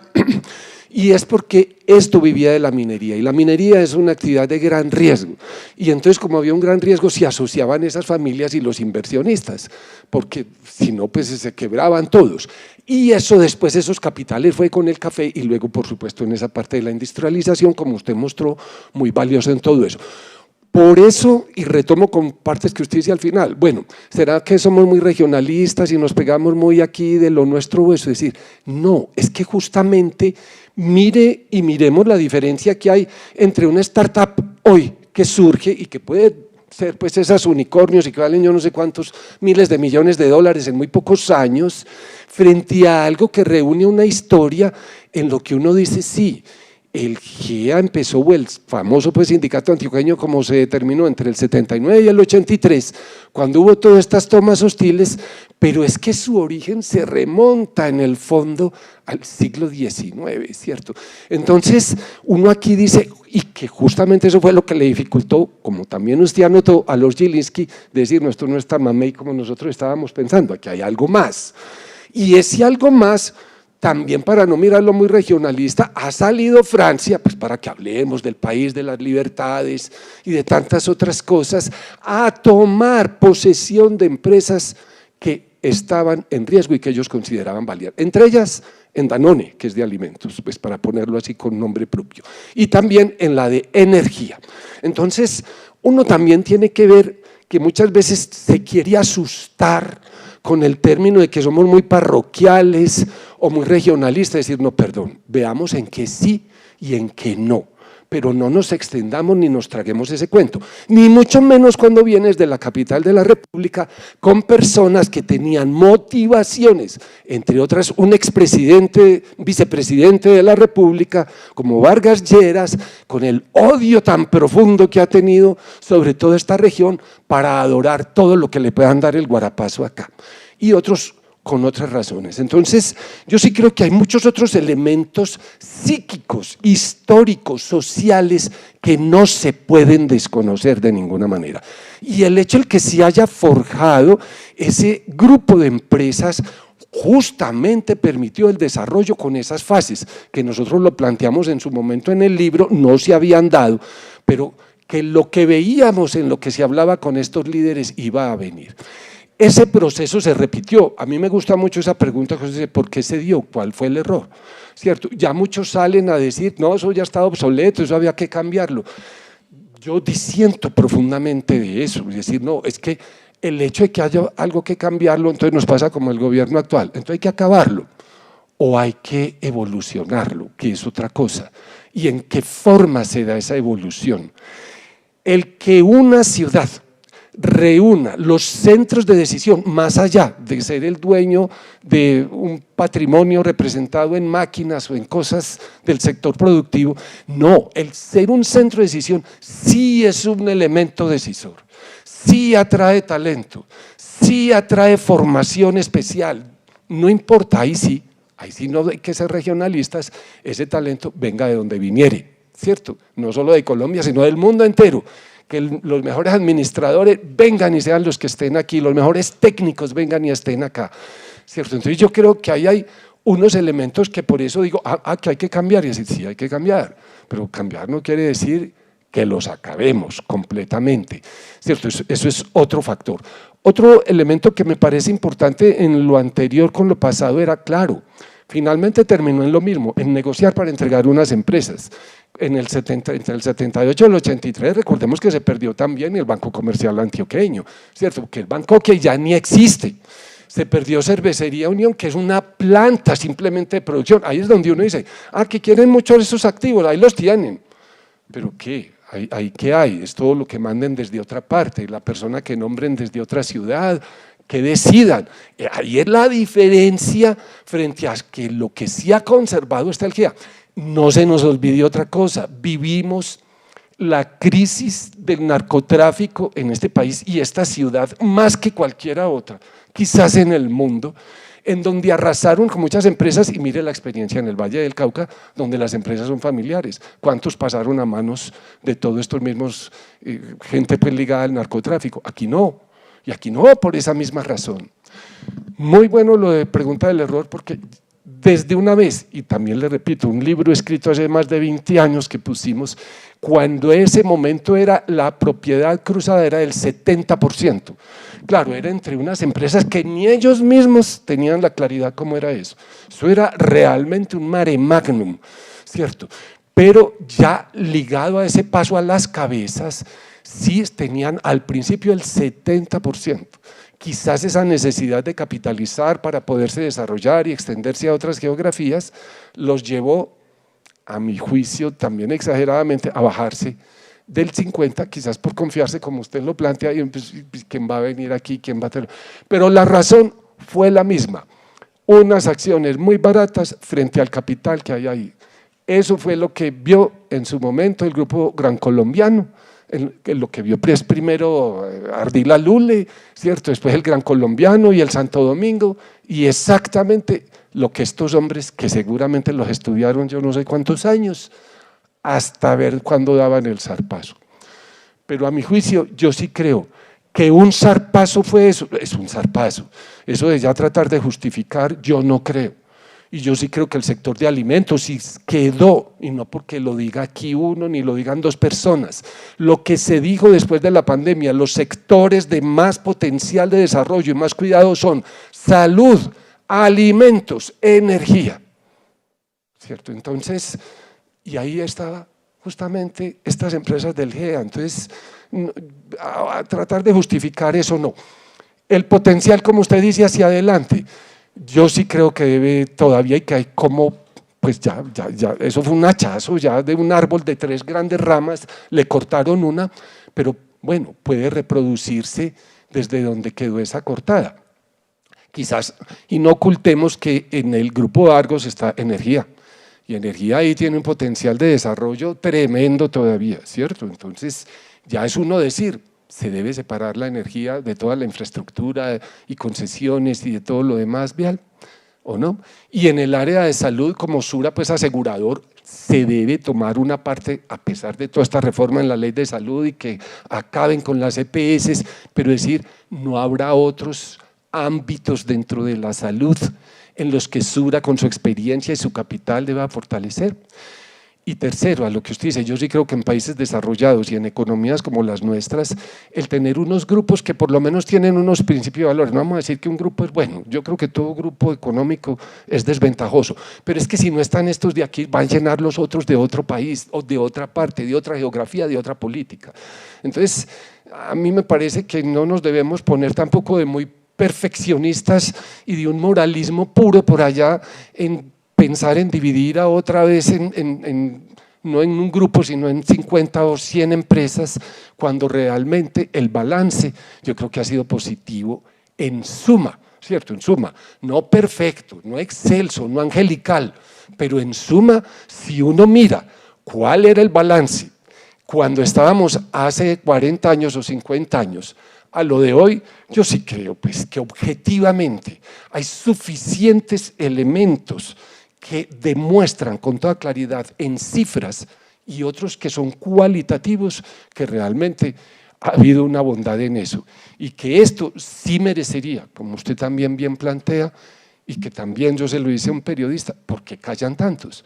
Y es porque esto vivía de la minería, y la minería es una actividad de gran riesgo, y entonces como había un gran riesgo se asociaban esas familias y los inversionistas, porque si no pues se quebraban todos, y eso después esos capitales fue con el café y luego por supuesto en esa parte de la industrialización, como usted mostró, muy valioso en todo eso. Por eso, y retomo con partes que usted dice al final, bueno, ¿será que somos muy regionalistas y nos pegamos muy aquí de lo nuestro? Es decir, no, es que justamente mire y miremos la diferencia que hay entre una startup hoy que surge y que puede ser pues esas unicornios y que valen yo no sé cuántos miles de millones de dólares en muy pocos años, frente a algo que reúne una historia en lo que uno dice, sí, el GEA empezó, o el famoso pues, sindicato antioqueño, como se determinó entre el 79 y el 83, cuando hubo todas estas tomas hostiles, pero es que su origen se remonta en el fondo al siglo XIX, ¿cierto? Entonces, uno aquí dice, y que justamente eso fue lo que le dificultó, como también usted anotó, a Lord Gilinski, decir, no, esto no es tan mamey como nosotros estábamos pensando, aquí hay algo más. Y ese algo más, también para no mirarlo muy regionalista, ha salido Francia, pues para que hablemos del país de las libertades y de tantas otras cosas, a tomar posesión de empresas que estaban en riesgo y que ellos consideraban valiosas. Entre ellas, en Danone, que es de alimentos, pues para ponerlo así con nombre propio, y también en la de energía. Entonces, uno también tiene que ver que muchas veces se quiere asustar con el término de que somos muy parroquiales o muy regionalistas, decir, no, perdón, veamos en qué sí y en qué no, pero no nos extendamos ni nos traguemos ese cuento, ni mucho menos cuando vienes de la capital de la República con personas que tenían motivaciones, entre otras un expresidente, vicepresidente de la República como Vargas Lleras, con el odio tan profundo que ha tenido sobre toda esta región para adorar todo lo que le puedan dar el guarapazo acá, y otros con otras razones. Entonces, yo sí creo que hay muchos otros elementos psíquicos, históricos, sociales, que no se pueden desconocer de ninguna manera. Y el hecho de que se haya forjado ese grupo de empresas justamente permitió el desarrollo con esas fases, que nosotros lo planteamos en su momento en el libro, no se habían dado, pero que lo que veíamos en lo que se hablaba con estos líderes iba a venir. Ese proceso se repitió. A mí me gusta mucho esa pregunta, José, ¿por qué se dio? ¿Cuál fue el error? ¿Cierto? Ya muchos salen a decir, no, eso ya estaba obsoleto, eso había que cambiarlo. Yo disiento profundamente de eso, es decir, no, es que el hecho de que haya algo que cambiarlo, entonces nos pasa como el gobierno actual, entonces hay que acabarlo o hay que evolucionarlo, que es otra cosa. ¿Y en qué forma se da esa evolución? El que una ciudad reúna los centros de decisión, más allá de ser el dueño de un patrimonio representado en máquinas o en cosas del sector productivo, no, el ser un centro de decisión sí es un elemento decisor, sí atrae talento, sí atrae formación especial, no importa, ahí sí no hay que ser regionalistas, ese talento venga de donde viniere, ¿cierto? No solo de Colombia, sino del mundo entero. Que los mejores administradores vengan y sean los que estén aquí, los mejores técnicos vengan y estén acá, ¿cierto? Entonces yo creo que ahí hay unos elementos que por eso digo, que hay que cambiar, y decir, sí hay que cambiar, pero cambiar no quiere decir que los acabemos completamente, ¿cierto? Eso es otro factor. Otro elemento que me parece importante en lo anterior con lo pasado era, claro, finalmente terminó en lo mismo, en negociar para entregar unas empresas. Entre el 78 y el 83, recordemos que se perdió también el Banco Comercial Antioqueño, ¿cierto? Que el banco que ya ni existe. Se perdió Cervecería Unión, que es una planta simplemente de producción. Ahí es donde uno dice, que quieren muchos de esos activos, ahí los tienen. ¿Pero qué? ¿Ahí qué hay? Es todo lo que manden desde otra parte, la persona que nombren desde otra ciudad, que decidan. Ahí es la diferencia frente a que lo que sí ha conservado está el GEA. No se nos olvide otra cosa, vivimos la crisis del narcotráfico en este país y esta ciudad más que cualquiera otra, quizás en el mundo, en donde arrasaron con muchas empresas, y mire la experiencia en el Valle del Cauca, donde las empresas son familiares. ¿Cuántos pasaron a manos de todos estos mismos, gente pues ligada al narcotráfico? Aquí no, y aquí no por esa misma razón. Muy bueno lo de pregunta del error, porque desde una vez, y también le repito, un libro escrito hace más de 20 años que pusimos, cuando ese momento era la propiedad cruzada era del 70%. Claro, era entre unas empresas que ni ellos mismos tenían la claridad cómo era eso. Eso era realmente un mare magnum, ¿cierto? Pero ya ligado a ese paso a las cabezas, sí tenían al principio el 70%. Quizás esa necesidad de capitalizar para poderse desarrollar y extenderse a otras geografías los llevó, a mi juicio, también exageradamente, a bajarse del 50, quizás por confiarse, como usted lo plantea, y pues, ¿quién va a venir aquí? ¿Quién va a tener? Pero la razón fue la misma, unas acciones muy baratas frente al capital que hay ahí. Eso fue lo que vio en su momento el grupo Gran Colombiano, lo que vio primero Ardila Lule, ¿cierto? Después el Gran Colombiano y el Santo Domingo, y exactamente lo que estos hombres, que seguramente los estudiaron yo no sé cuántos años, hasta ver cuándo daban el zarpazo. Pero a mi juicio, yo sí creo que un zarpazo fue eso, es un zarpazo. Eso de ya tratar de justificar, yo no creo. Y yo sí creo que el sector de alimentos sí quedó, y no porque lo diga aquí uno ni lo digan dos personas, lo que se dijo después de la pandemia, los sectores de más potencial de desarrollo y más cuidado son salud, alimentos, energía, ¿cierto? Entonces, y ahí estaba justamente estas empresas del GEA, entonces a tratar de justificar eso no. El potencial, como usted dice, hacia adelante, yo sí creo que debe todavía y que hay como, pues ya, eso fue un hachazo, ya de un árbol de 3 grandes ramas, le cortaron una, pero bueno, puede reproducirse desde donde quedó esa cortada. Quizás, y no ocultemos que en el grupo Argos está energía, y energía ahí tiene un potencial de desarrollo tremendo todavía, ¿cierto? Entonces, ya es uno decir, se debe separar la energía de toda la infraestructura y concesiones y de todo lo demás, vial, ¿o no? Y en el área de salud, como Sura, pues asegurador, se debe tomar una parte, a pesar de toda esta reforma en la ley de salud y que acaben con las EPS, pero decir, no habrá otros ámbitos dentro de la salud en los que Sura, con su experiencia y su capital, deba fortalecer. Y tercero, a lo que usted dice, yo sí creo que en países desarrollados y en economías como las nuestras, el tener unos grupos que por lo menos tienen unos principios de valores, no vamos a decir que un grupo es bueno, yo creo que todo grupo económico es desventajoso, pero es que si no están estos de aquí, van a llenar los otros de otro país o de otra parte, de otra geografía, de otra política. Entonces, a mí me parece que no nos debemos poner tampoco de muy perfeccionistas y de un moralismo puro por allá en pensar en dividir a otra vez no en un grupo, sino en 50 o 100 empresas, cuando realmente el balance yo creo que ha sido positivo en suma, ¿cierto? En suma, no perfecto, no excelso, no angelical, pero en suma, si uno mira cuál era el balance cuando estábamos hace 40 años o 50 años, a lo de hoy, yo sí creo pues, que objetivamente hay suficientes elementos que demuestran con toda claridad en cifras y otros que son cualitativos que realmente ha habido una bondad en eso y que esto sí merecería, como usted también bien plantea y que también yo se lo hice a un periodista, ¿por qué callan tantos?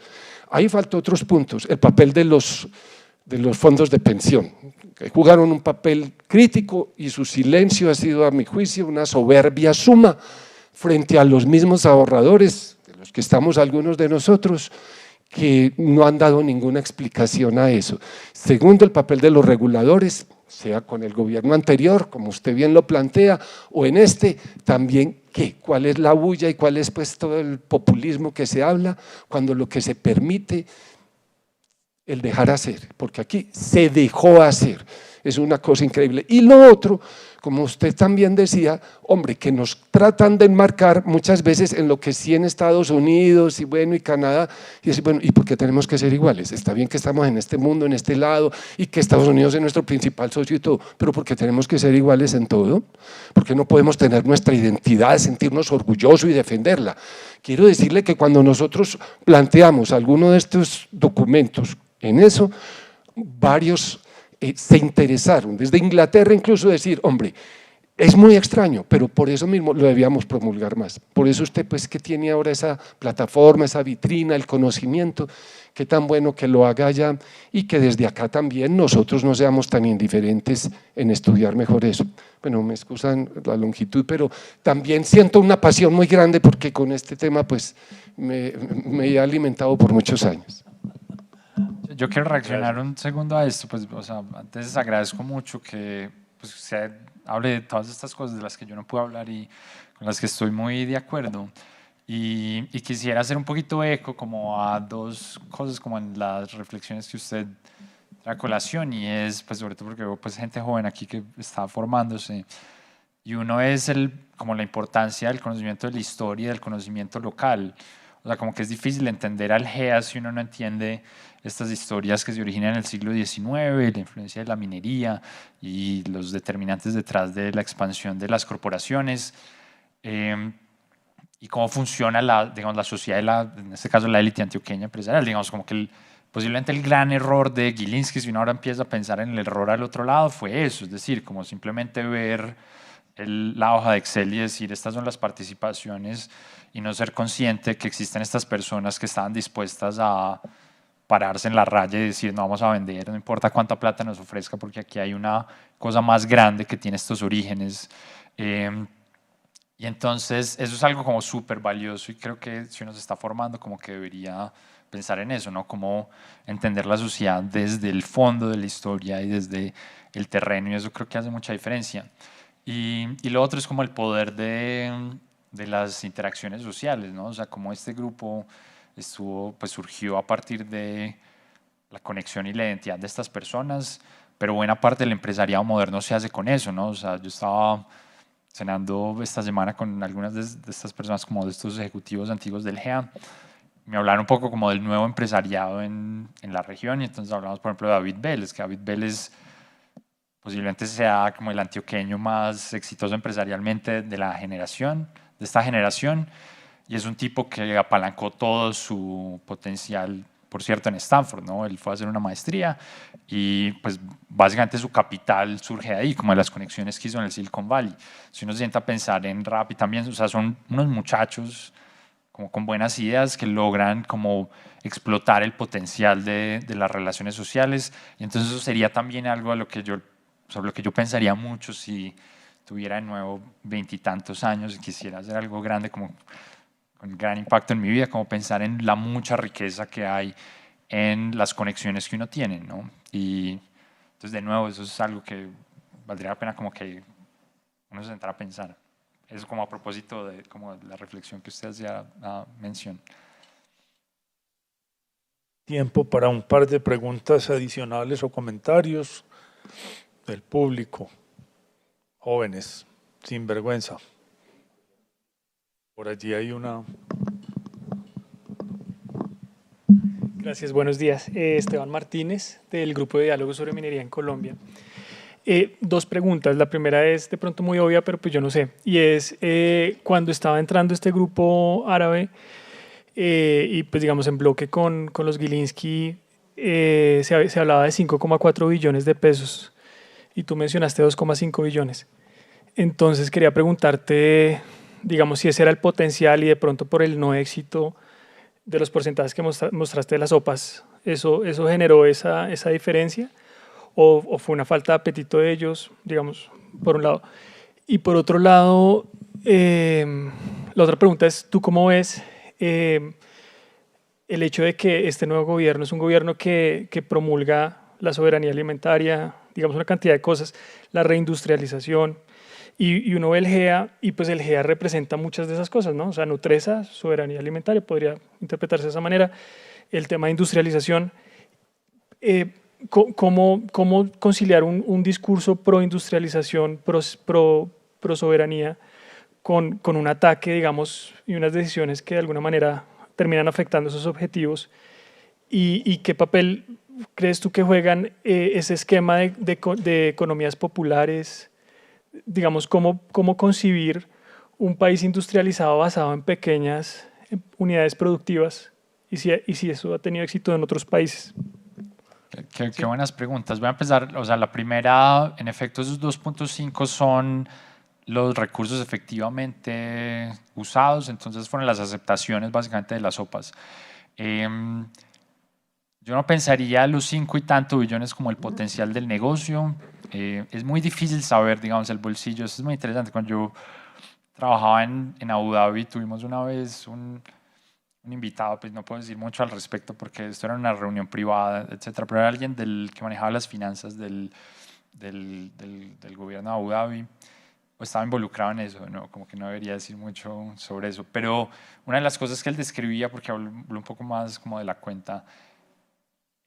Ahí faltan otros puntos, el papel de los fondos de pensión, que jugaron un papel crítico y su silencio ha sido, a mi juicio, una soberbia suma frente a los mismos ahorradores, de los que estamos algunos de nosotros, que no han dado ninguna explicación a eso. Segundo, el papel de los reguladores, sea con el gobierno anterior, como usted bien lo plantea, o en este, también ¿qué? ¿Cuál es la bulla y cuál es pues todo el populismo que se habla cuando lo que se permite el dejar hacer, porque aquí se dejó hacer, es una cosa increíble. Y lo otro, como usted también decía, hombre, que nos tratan de enmarcar muchas veces en lo que sí en Estados Unidos y bueno, y Canadá, y decir, bueno, ¿y por qué tenemos que ser iguales? Está bien que estamos en este mundo, en este lado, y que Estados Unidos es nuestro principal socio y todo, pero ¿por qué tenemos que ser iguales en todo? ¿Por qué no podemos tener nuestra identidad, sentirnos orgullosos y defenderla? Quiero decirle que cuando nosotros planteamos alguno de estos documentos, en eso, varios se interesaron, desde Inglaterra incluso decir, hombre, es muy extraño, pero por eso mismo lo debíamos promulgar más. Por eso usted pues que tiene ahora esa plataforma, esa vitrina, el conocimiento, qué tan bueno que lo haga ya y que desde acá también nosotros no seamos tan indiferentes en estudiar mejor eso. Bueno, me excusan la longitud, pero también siento una pasión muy grande porque con este tema pues me he alimentado por muchos años. Yo quiero reaccionar un segundo a esto, pues, o sea, antes agradezco mucho que pues, usted hable de todas estas cosas de las que yo no puedo hablar y con las que estoy muy de acuerdo. Y quisiera hacer un poquito eco como a dos cosas como en las reflexiones que usted trae a colación y es, pues sobre todo porque veo pues, gente joven aquí que está formándose y uno es como la importancia del conocimiento de la historia, del conocimiento local. O sea, como que es difícil entender al GEA si uno no entiende estas historias que se originan en el siglo XIX, la influencia de la minería y los determinantes detrás de la expansión de las corporaciones. Y cómo funciona digamos, la sociedad, en este caso la élite antioqueña empresarial. Digamos, como que posiblemente el gran error de Gilinski, si uno ahora empieza a pensar en el error al otro lado, fue eso, es decir, como simplemente ver la hoja de Excel y decir estas son las participaciones y no ser consciente que existen estas personas que estaban dispuestas a pararse en la raya y decir no vamos a vender, no importa cuánta plata nos ofrezca porque aquí hay una cosa más grande que tiene estos orígenes. Y entonces eso es algo como súper valioso y creo que si uno se está formando como que debería pensar en eso, ¿no? Cómo entender la sociedad desde el fondo de la historia y desde el terreno y eso creo que hace mucha diferencia. Y lo otro es como el poder de las interacciones sociales, ¿no? O sea, como este grupo pues surgió a partir de la conexión y la identidad de estas personas, pero buena parte del empresariado moderno se hace con eso, ¿no? O sea, yo estaba cenando esta semana con algunas de estas personas, como de estos ejecutivos antiguos del GEA, me hablaron un poco como del nuevo empresariado en la región y entonces hablamos, por ejemplo, de David Vélez, que David Vélez posiblemente sea como el antioqueño más exitoso empresarialmente de esta generación, y es un tipo que apalancó todo su potencial, por cierto, en Stanford, ¿no? Él fue a hacer una maestría y pues básicamente su capital surge de ahí, como de las conexiones que hizo en el Silicon Valley. Si uno se sienta a pensar en Rappi también, o sea, son unos muchachos como con buenas ideas que logran como explotar el potencial de las relaciones sociales, y entonces eso sería también algo a lo que sobre lo que yo pensaría mucho si tuviera de nuevo 20 y tantos años y quisiera hacer algo grande como con gran impacto en mi vida, como pensar en la mucha riqueza que hay en las conexiones que uno tiene, ¿no? Y entonces de nuevo eso es algo que valdría la pena como que uno se sentara a pensar. Eso como a propósito de como la reflexión que usted hacía mención. Tiempo para un par de preguntas adicionales o comentarios del público. Jóvenes, sin vergüenza. Por allí hay una. Gracias, buenos días. Esteban Martínez, del Grupo de Diálogo sobre Minería en Colombia. Dos preguntas. La primera es de pronto muy obvia, pero pues yo no sé. Y es, cuando estaba entrando este grupo árabe, y pues digamos en bloque con los Gilinski, se hablaba de 5,4 billones de pesos y tú mencionaste 2,5 billones. Entonces quería preguntarte, digamos, si ese era el potencial y de pronto por el no éxito de los porcentajes que mostraste de las OPAs, ¿eso generó esa diferencia? ¿O fue una falta de apetito de ellos, digamos, por un lado? Y por otro lado, la otra pregunta es, ¿tú cómo ves el hecho de que este nuevo gobierno es un gobierno que promulga la soberanía alimentaria, digamos una cantidad de cosas, la reindustrialización, y uno ve el GEA y pues el GEA representa muchas de esas cosas, ¿no? O sea, Nutresa, soberanía alimentaria, podría interpretarse de esa manera, el tema de industrialización. ¿Cómo conciliar un discurso pro industrialización, pro soberanía, con un ataque, digamos, y unas decisiones que de alguna manera terminan afectando esos objetivos? ¿Y qué papel crees tú que juegan ese esquema de economías populares? Digamos, ¿cómo concebir un país industrializado basado en pequeñas unidades productivas y si eso ha tenido éxito en otros países? Qué buenas preguntas. Voy a empezar, o sea, la primera, en efecto, esos 2,5 son los recursos efectivamente usados, entonces fueron las aceptaciones básicamente de las OPAs. Yo no pensaría los 5 y tanto billones como el potencial del negocio. Es muy difícil saber, digamos, el bolsillo. Eso es muy interesante. Cuando yo trabajaba en Abu Dhabi, tuvimos una vez un invitado, pues no puedo decir mucho al respecto porque esto era una reunión privada, etcétera, pero era alguien que manejaba las finanzas del gobierno de Abu Dhabi, o estaba involucrado en eso, ¿no? Como que no debería decir mucho sobre eso, pero una de las cosas que él describía, porque habló un poco más como de la cuenta,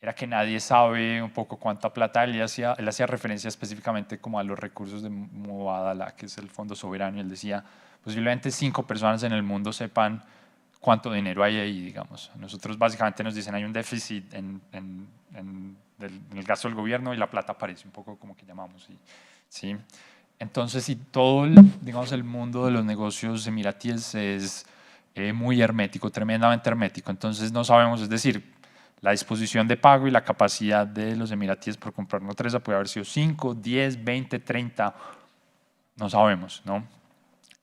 era que nadie sabe un poco cuánta plata él hacía referencia específicamente como a los recursos de Mubadala, que es el Fondo Soberano, y él decía, posiblemente 5 personas en el mundo sepan cuánto dinero hay ahí, digamos. Nosotros básicamente nos dicen hay un déficit en el gasto del gobierno y la plata aparece, un poco como que llamamos. ¿Sí? Entonces, si todo digamos, el mundo de los negocios emiratíes es muy hermético, tremendamente hermético, entonces no sabemos, es decir, la disposición de pago y la capacidad de los emiratíes por comprar una Treza puede haber sido 5, 10, 20, 30, no sabemos, ¿no?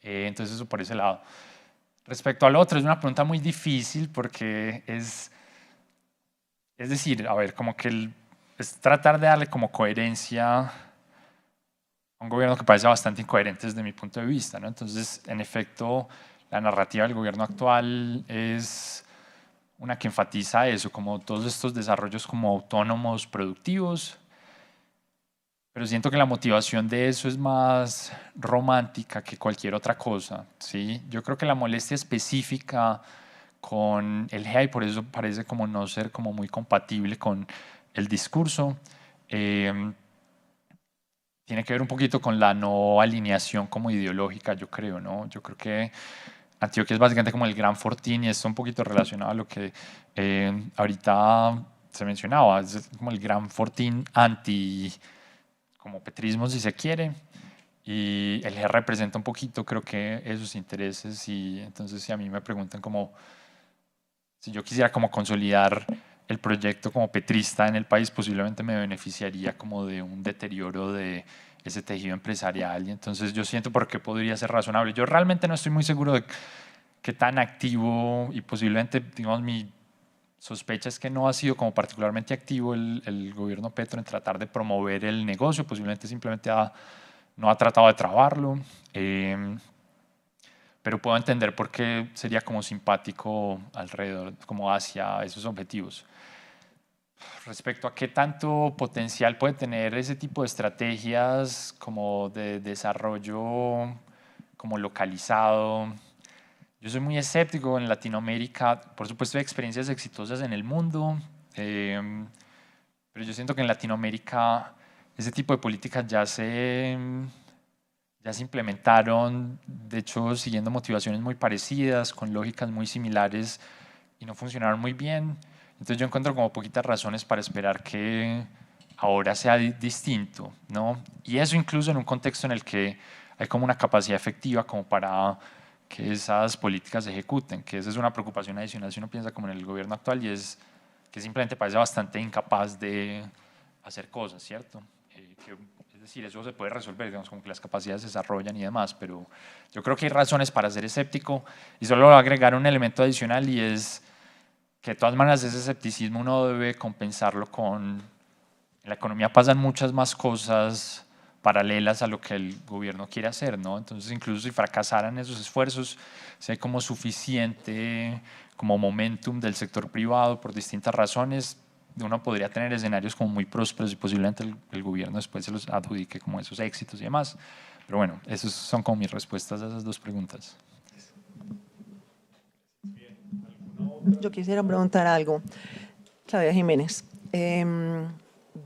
Entonces eso por ese lado. Respecto al otro, es una pregunta muy difícil porque es decir, a ver, como que es tratar de darle como coherencia a un gobierno que parece bastante incoherente desde mi punto de vista, ¿no? Entonces, en efecto, la narrativa del gobierno actual es una que enfatiza eso, como todos estos desarrollos como autónomos, productivos, pero siento que la motivación de eso es más romántica que cualquier otra cosa, ¿sí? Yo creo que la molestia específica con el GEA, y por eso parece como no ser como muy compatible con el discurso, tiene que ver un poquito con la no alineación como ideológica, yo creo, ¿no? Yo creo que Antioquia es básicamente como el gran fortín y es un poquito relacionado a lo que ahorita se mencionaba, es como el gran fortín anti como petrismo si se quiere, y el GEA representa un poquito creo que esos intereses, y entonces si a mí me preguntan como si yo quisiera como consolidar el proyecto como petrista en el país, posiblemente me beneficiaría como de un deterioro de ese tejido empresarial, y entonces yo siento por qué podría ser razonable. Yo realmente no estoy muy seguro de qué tan activo, y posiblemente, digamos, mi sospecha es que no ha sido como particularmente activo el gobierno Petro en tratar de promover el negocio, posiblemente simplemente no ha tratado de trabarlo, pero puedo entender por qué sería como simpático alrededor, como hacia esos objetivos. Respecto a qué tanto potencial puede tener ese tipo de estrategias como de desarrollo como localizado, yo soy muy escéptico en Latinoamérica. Por supuesto hay experiencias exitosas en el mundo, pero yo siento que en Latinoamérica ese tipo de políticas ya se implementaron, de hecho siguiendo motivaciones muy parecidas, con lógicas muy similares, y no funcionaron muy bien. Entonces yo encuentro como poquitas razones para esperar que ahora sea distinto, ¿no? Y eso incluso en un contexto en el que hay como una capacidad efectiva como para que esas políticas se ejecuten, que esa es una preocupación adicional si uno piensa como en el gobierno actual, y es que simplemente parece bastante incapaz de hacer cosas, ¿cierto? Es decir, eso se puede resolver, digamos, como que las capacidades se desarrollan y demás, pero yo creo que hay razones para ser escéptico, y solo voy a agregar un elemento adicional, y es que de todas maneras ese escepticismo uno debe compensarlo con, en la economía pasan muchas más cosas paralelas a lo que el gobierno quiere hacer, ¿no? Entonces, incluso si fracasaran esos esfuerzos, si hay como suficiente como momentum del sector privado por distintas razones, uno podría tener escenarios como muy prósperos y posiblemente el gobierno después se los adjudique como esos éxitos y demás. Pero bueno, esas son como mis respuestas a esas dos preguntas. Yo quisiera preguntar algo. Claudia Jiménez,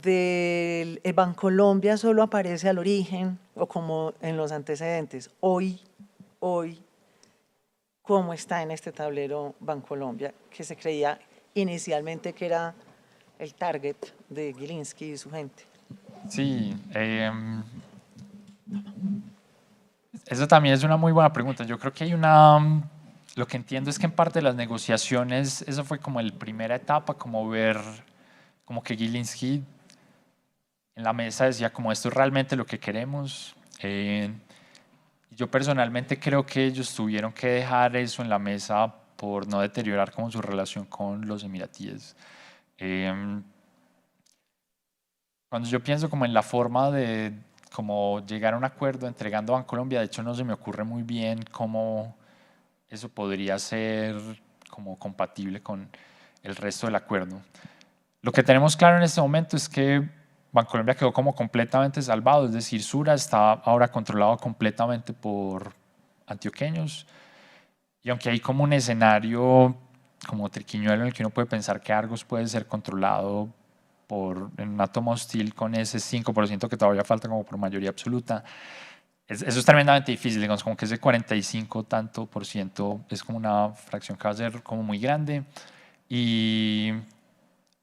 del Bancolombia solo aparece al origen o como en los antecedentes. Hoy, ¿cómo está en este tablero Bancolombia? Que se creía inicialmente que era el target de Gilinski y su gente. Sí, esa también es una muy buena pregunta. Yo creo que hay lo que entiendo es que en parte de las negociaciones, eso fue como la primera etapa, como ver, como que Gilinski en la mesa decía como esto es realmente lo que queremos. Yo personalmente creo que ellos tuvieron que dejar eso en la mesa por no deteriorar como su relación con los emiratíes. Cuando yo pienso como en la forma de como llegar a un acuerdo entregando a Bancolombia, de hecho no se me ocurre muy bien cómo eso podría ser como compatible con el resto del acuerdo. Lo que tenemos claro en este momento es que Bancolombia quedó como completamente salvado, es decir, Sura está ahora controlado completamente por antioqueños, y aunque hay como un escenario como triquiñuelo en el que uno puede pensar que Argos puede ser controlado en una toma hostil con ese 5% que todavía falta como por mayoría absoluta, eso es tremendamente difícil, digamos, como que ese 45 tanto por ciento es como una fracción que va a ser como muy grande. Y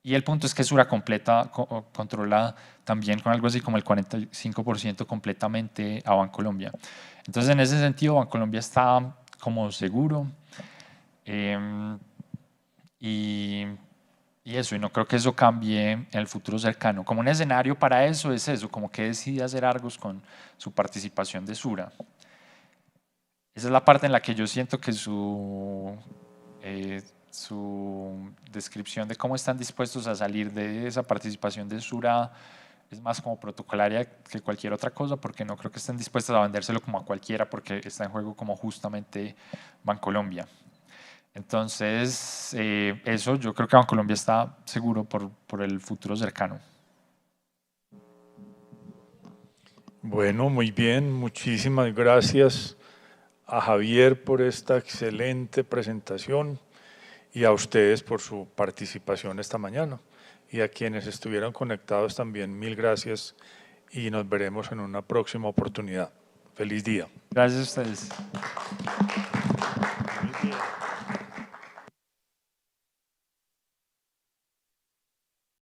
el punto es que Sura completa, controla también con algo así como el 45% completamente a Bancolombia. Entonces, en ese sentido, Bancolombia está como seguro. Y eso, y no creo que eso cambie en el futuro cercano. Como un escenario para eso es eso, como que decide hacer Argos con su participación de Sura. Esa es la parte en la que yo siento que su descripción de cómo están dispuestos a salir de esa participación de Sura es más como protocolaria que cualquier otra cosa, porque no creo que estén dispuestos a vendérselo como a cualquiera, porque está en juego como justamente Bancolombia. Entonces, eso yo creo que Bancolombia está seguro por el futuro cercano. Bueno, muy bien, muchísimas gracias a Javier por esta excelente presentación y a ustedes por su participación esta mañana. Y a quienes estuvieron conectados también, mil gracias y nos veremos en una próxima oportunidad. Feliz día. Gracias a ustedes. Muy bien.